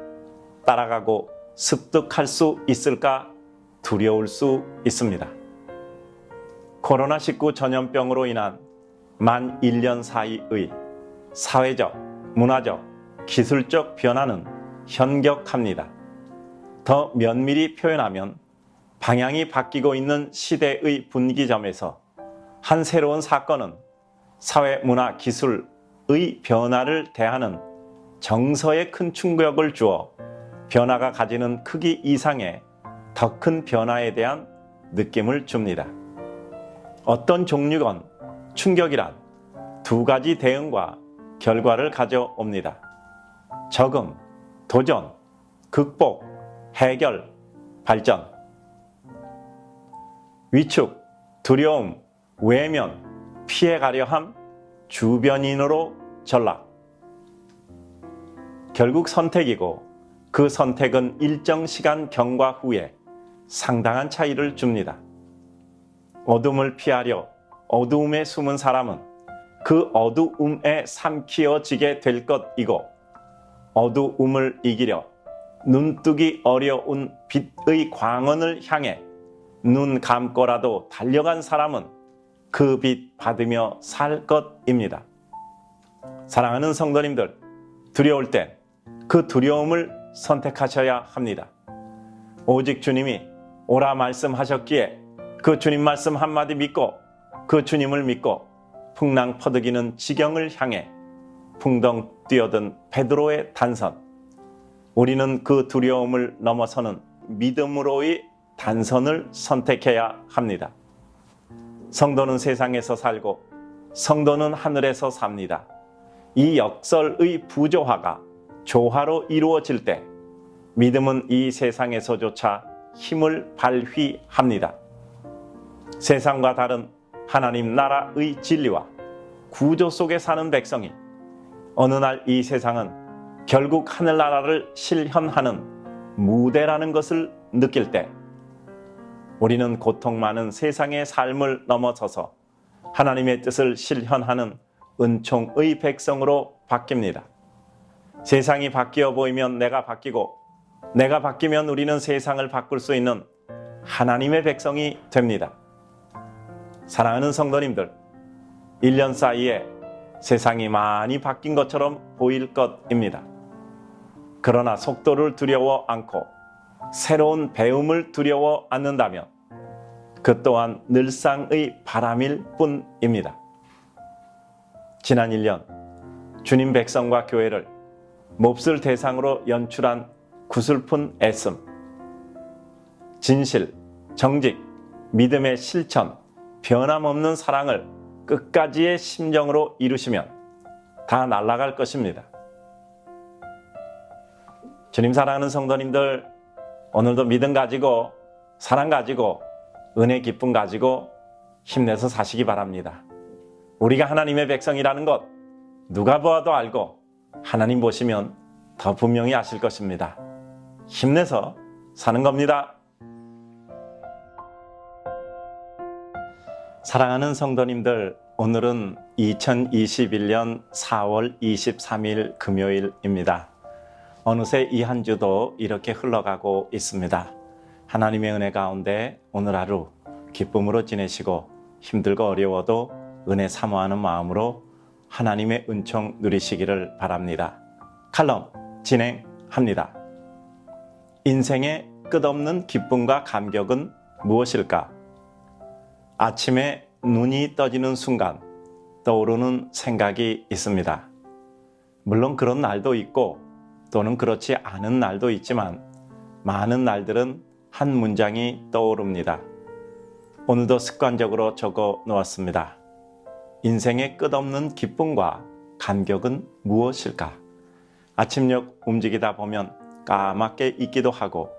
Speaker 1: 따라가고 습득할 수 있을까 두려울 수 있습니다. 코로나19 전염병으로 인한 만 1년 사이의 사회적, 문화적, 기술적 변화는 현격합니다. 더 면밀히 표현하면 방향이 바뀌고 있는 시대의 분기점에서 한 새로운 사건은 사회, 문화, 기술의 변화를 대하는 정서에 큰 충격을 주어 변화가 가지는 크기 이상의 더 큰 변화에 대한 느낌을 줍니다. 어떤 종류건 충격이란 두 가지 대응과 결과를 가져옵니다. 적응, 도전, 극복, 해결, 발전. 위축, 두려움, 외면, 피해가려 함, 주변인으로 전락. 결국 선택이고 그 선택은 일정 시간 경과 후에 상당한 차이를 줍니다. 어둠을 피하려 어두움에 숨은 사람은 그 어두움에 삼키어지게 될 것이고, 어두움을 이기려 눈뜨기 어려운 빛의 광원을 향해 눈 감고라도 달려간 사람은 그 빛 받으며 살 것입니다. 사랑하는 성도님들, 두려울 땐 그 두려움을 선택하셔야 합니다. 오직 주님이 오라 말씀하셨기에 그 주님 말씀 한마디 믿고 그 주님을 믿고 풍랑 퍼득이는 지경을 향해 풍덩 뛰어든 베드로의 단선. 우리는 그 두려움을 넘어서는 믿음으로의 단선을 선택해야 합니다. 성도는 세상에서 살고 성도는 하늘에서 삽니다. 이 역설의 부조화가 조화로 이루어질 때 믿음은 이 세상에서조차 힘을 발휘합니다. 세상과 다른 하나님 나라의 진리와 구조 속에 사는 백성이 어느 날 이 세상은 결국 하늘나라를 실현하는 무대라는 것을 느낄 때 우리는 고통 많은 세상의 삶을 넘어서서 하나님의 뜻을 실현하는 은총의 백성으로 바뀝니다. 세상이 바뀌어 보이면 내가 바뀌고 내가 바뀌면 우리는 세상을 바꿀 수 있는 하나님의 백성이 됩니다. 사랑하는 성도님들, 1년 사이에 세상이 많이 바뀐 것처럼 보일 것입니다. 그러나 속도를 두려워 않고 새로운 배움을 두려워 않는다면 그 또한 늘상의 바람일 뿐입니다. 지난 1년 주님 백성과 교회를 몹쓸 대상으로 연출한 구슬픈 애씀, 진실, 정직, 믿음의 실천, 변함없는 사랑을 끝까지의 심정으로 이루시면 다 날아갈 것입니다. 주님 사랑하는 성도님들, 오늘도 믿음 가지고 사랑 가지고 은혜 기쁨 가지고 힘내서 사시기 바랍니다. 우리가 하나님의 백성이라는 것 누가 보아도 알고 하나님 보시면 더 분명히 아실 것입니다. 힘내서 사는 겁니다. 사랑하는 성도님들, 오늘은 2021년 4월 23일 금요일입니다. 어느새 이 한 주도 이렇게 흘러가고 있습니다. 하나님의 은혜 가운데 오늘 하루 기쁨으로 지내시고 힘들고 어려워도 은혜 사모하는 마음으로 하나님의 은총 누리시기를 바랍니다. 칼럼 진행합니다. 인생의 끝없는 기쁨과 감격은 무엇일까? 아침에 눈이 떠지는 순간 떠오르는 생각이 있습니다. 물론 그런 날도 있고 또는 그렇지 않은 날도 있지만 많은 날들은 한 문장이 떠오릅니다. 오늘도 습관적으로 적어 놓았습니다. 인생의 끝없는 기쁨과 감격은 무엇일까? 아침녘 움직이다 보면 까맣게 있기도 하고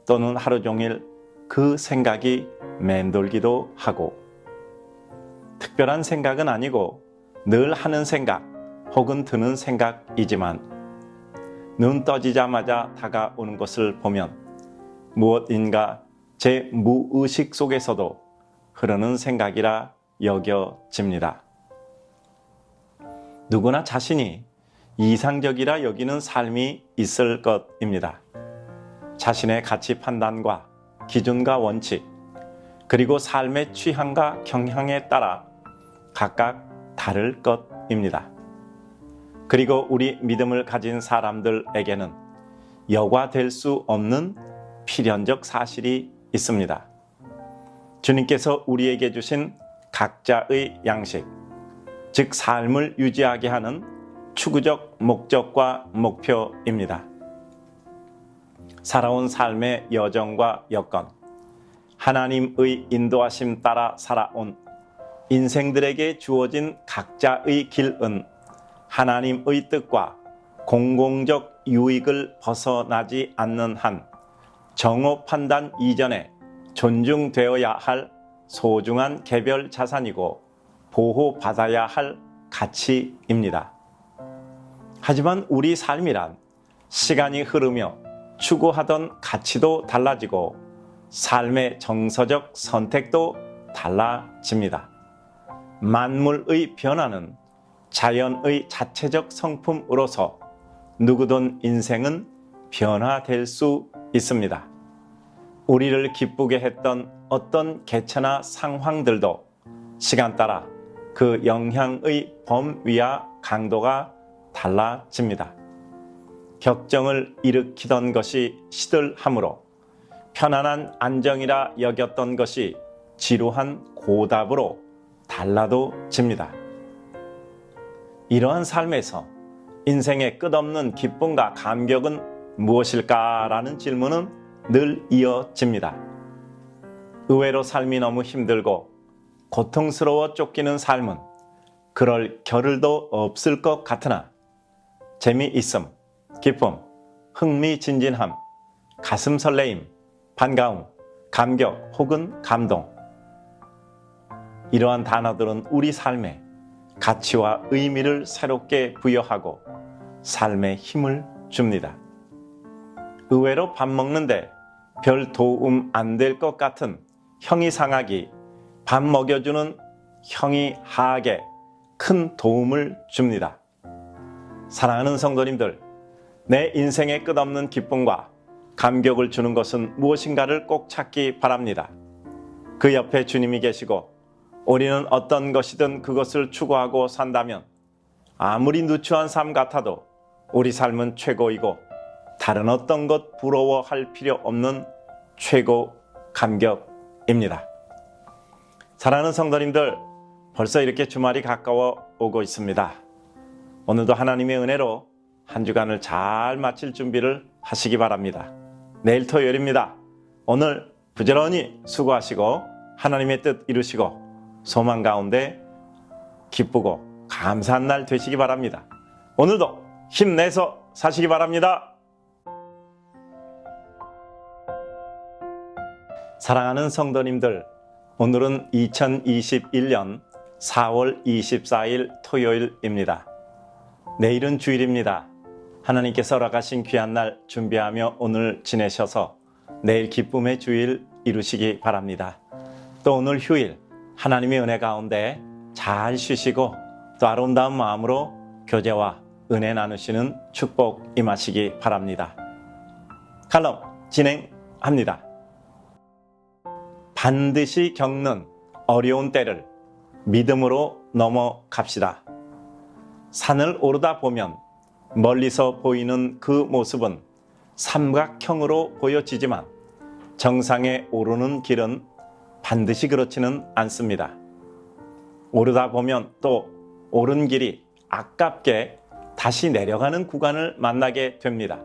Speaker 1: 또는 하루 종일 그 생각이 맴돌기도 하고 특별한 생각은 아니고 늘 하는 생각 혹은 드는 생각이지만 눈 떠지자마자 다가오는 것을 보면 무엇인가 제 무의식 속에서도 흐르는 생각이라 여겨집니다. 누구나 자신이 이상적이라 여기는 삶이 있을 것입니다. 자신의 가치 판단과 기준과 원칙, 그리고 삶의 취향과 경향에 따라 각각 다를 것입니다. 그리고 우리 믿음을 가진 사람들에게는 여과될 수 없는 필연적 사실이 있습니다. 주님께서 우리에게 주신 각자의 양식, 즉 삶을 유지하게 하는 추구적 목적과 목표입니다. 살아온 삶의 여정과 여건, 하나님의 인도하심 따라 살아온 인생들에게 주어진 각자의 길은 하나님의 뜻과 공공적 유익을 벗어나지 않는 한 정오 판단 이전에 존중되어야 할 소중한 개별 자산이고 보호받아야 할 가치입니다. 하지만 우리 삶이란 시간이 흐르며 추구하던 가치도 달라지고 삶의 정서적 선택도 달라집니다. 만물의 변화는 자연의 자체적 성품으로서 누구든 인생은 변화될 수 있습니다. 우리를 기쁘게 했던 어떤 개체나 상황들도 시간 따라 그 영향의 범위와 강도가 달라집니다. 격정을 일으키던 것이 시들함으로 편안한 안정이라 여겼던 것이 지루한 고답으로 달라도집니다. 이러한 삶에서 인생의 끝없는 기쁨과 감격은 무엇일까라는 질문은 늘 이어집니다. 의외로 삶이 너무 힘들고 고통스러워 쫓기는 삶은 그럴 겨를도 없을 것 같으나 재미있음, 기쁨, 흥미진진함, 가슴 설레임, 반가움, 감격 혹은 감동, 이러한 단어들은 우리 삶에 가치와 의미를 새롭게 부여하고 삶에 힘을 줍니다. 의외로 밥 먹는데 별 도움 안 될 것 같은 형이 상하기, 밥 먹여주는 형이 하하게 큰 도움을 줍니다. 사랑하는 성도님들, 내 인생의 끝없는 기쁨과 감격을 주는 것은 무엇인가를 꼭 찾기 바랍니다. 그 옆에 주님이 계시고 우리는 어떤 것이든 그것을 추구하고 산다면 아무리 누추한 삶 같아도 우리 삶은 최고이고 다른 어떤 것 부러워할 필요 없는 최고 감격입니다. 사랑하는 성도님들, 벌써 이렇게 주말이 가까워 오고 있습니다. 오늘도 하나님의 은혜로 한 주간을 잘 마칠 준비를 하시기 바랍니다. 내일 토요일입니다. 오늘 부지런히 수고하시고 하나님의 뜻 이루시고 소망 가운데 기쁘고 감사한 날 되시기 바랍니다. 오늘도 힘내서 사시기 바랍니다. 사랑하는 성도님들, 오늘은 2021년 4월 24일 토요일입니다. 내일은 주일입니다. 하나님께서 허락하신 귀한 날 준비하며 오늘 지내셔서 내일 기쁨의 주일 이루시기 바랍니다. 또 오늘 휴일 하나님의 은혜 가운데 잘 쉬시고 또 아름다운 마음으로 교제와 은혜 나누시는 축복 임하시기 바랍니다. 칼럼 진행합니다. 반드시 겪는 어려운 때를 믿음으로 넘어갑시다. 산을 오르다 보면 멀리서 보이는 그 모습은 삼각형으로 보여지지만 정상에 오르는 길은 반드시 그렇지는 않습니다. 오르다 보면 또 오른 길이 아깝게 다시 내려가는 구간을 만나게 됩니다.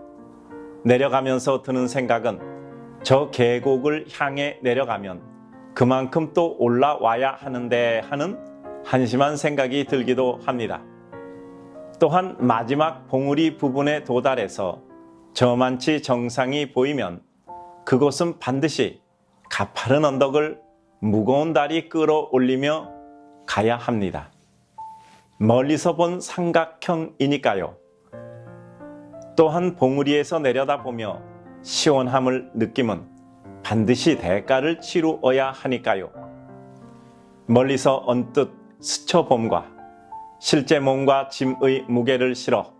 Speaker 1: 내려가면서 드는 생각은 저 계곡을 향해 내려가면 그만큼 또 올라와야 하는데 하는 한심한 생각이 들기도 합니다. 또한 마지막 봉우리 부분에 도달해서 저만치 정상이 보이면 그곳은 반드시 가파른 언덕을 무거운 다리 끌어올리며 가야 합니다. 멀리서 본 삼각형이니까요. 또한 봉우리에서 내려다보며 시원함을 느끼면 반드시 대가를 치루어야 하니까요. 멀리서 언뜻 스쳐봄과 실제 몸과 짐의 무게를 실어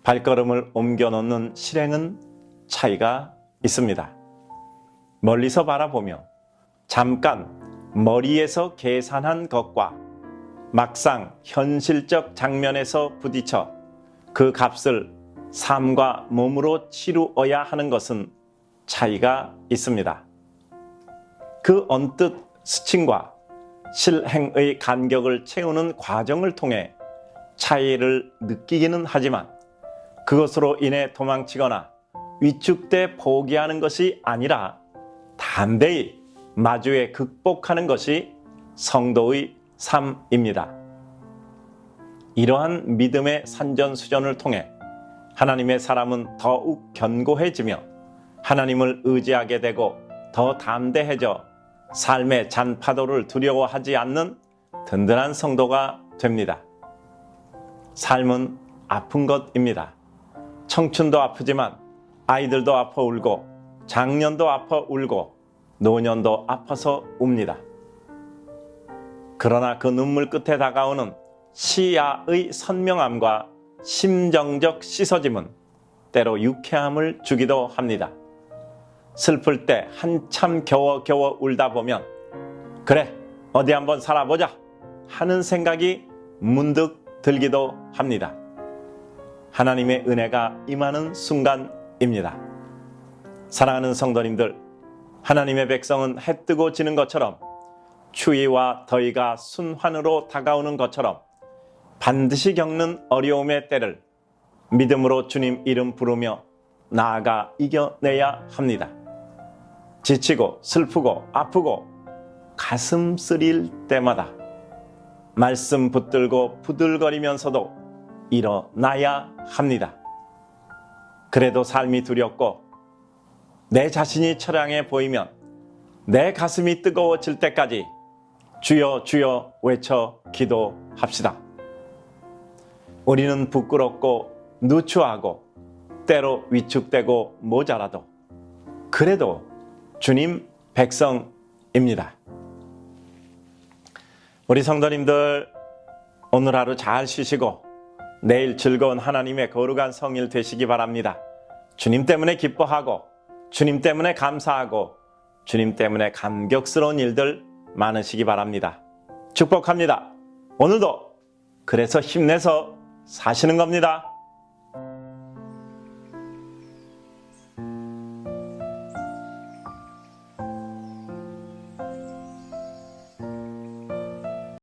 Speaker 1: 발걸음을 옮겨놓는 실행은 차이가 있습니다. 멀리서 바라보며 잠깐 머리에서 계산한 것과 막상 현실적 장면에서 부딪혀 그 값을 삶과 몸으로 치루어야 하는 것은 차이가 있습니다. 그 언뜻 스침과 실행의 간격을 채우는 과정을 통해 차이를 느끼기는 하지만 그것으로 인해 도망치거나 위축돼 포기하는 것이 아니라 담대히 마주해 극복하는 것이 성도의 삶입니다. 이러한 믿음의 산전수전을 통해 하나님의 사람은 더욱 견고해지며 하나님을 의지하게 되고 더 담대해져 삶의 잔파도를 두려워하지 않는 든든한 성도가 됩니다. 삶은 아픈 것입니다. 청춘도 아프지만 아이들도 아파 울고 장년도 아파 울고 노년도 아파서 웁니다. 그러나 그 눈물 끝에 다가오는 시야의 선명함과 심정적 씻어짐은 때로 유쾌함을 주기도 합니다. 슬플 때 한참 겨워 울다 보면 그래 어디 한번 살아보자 하는 생각이 문득 들기도 합니다. 하나님의 은혜가 임하는 순간입니다. 사랑하는 성도님들, 하나님의 백성은 해 뜨고 지는 것처럼 추위와 더위가 순환으로 다가오는 것처럼 반드시 겪는 어려움의 때를 믿음으로 주님 이름 부르며 나아가 이겨내야 합니다. 지치고 슬프고 아프고 가슴 쓰릴 때마다 말씀 붙들고 부들거리면서도 일어나야 합니다. 그래도 삶이 두렵고 내 자신이 처량해 보이면 내 가슴이 뜨거워질 때까지 주여 주여 외쳐 기도합시다. 우리는 부끄럽고 누추하고 때로 위축되고 모자라도 그래도 주님 백성입니다. 우리 성도님들 오늘 하루 잘 쉬시고 내일 즐거운 하나님의 거룩한 성일 되시기 바랍니다. 주님 때문에 기뻐하고 주님 때문에 감사하고 주님 때문에 감격스러운 일들 많으시기 바랍니다. 축복합니다. 오늘도 그래서 힘내서 사시는 겁니다.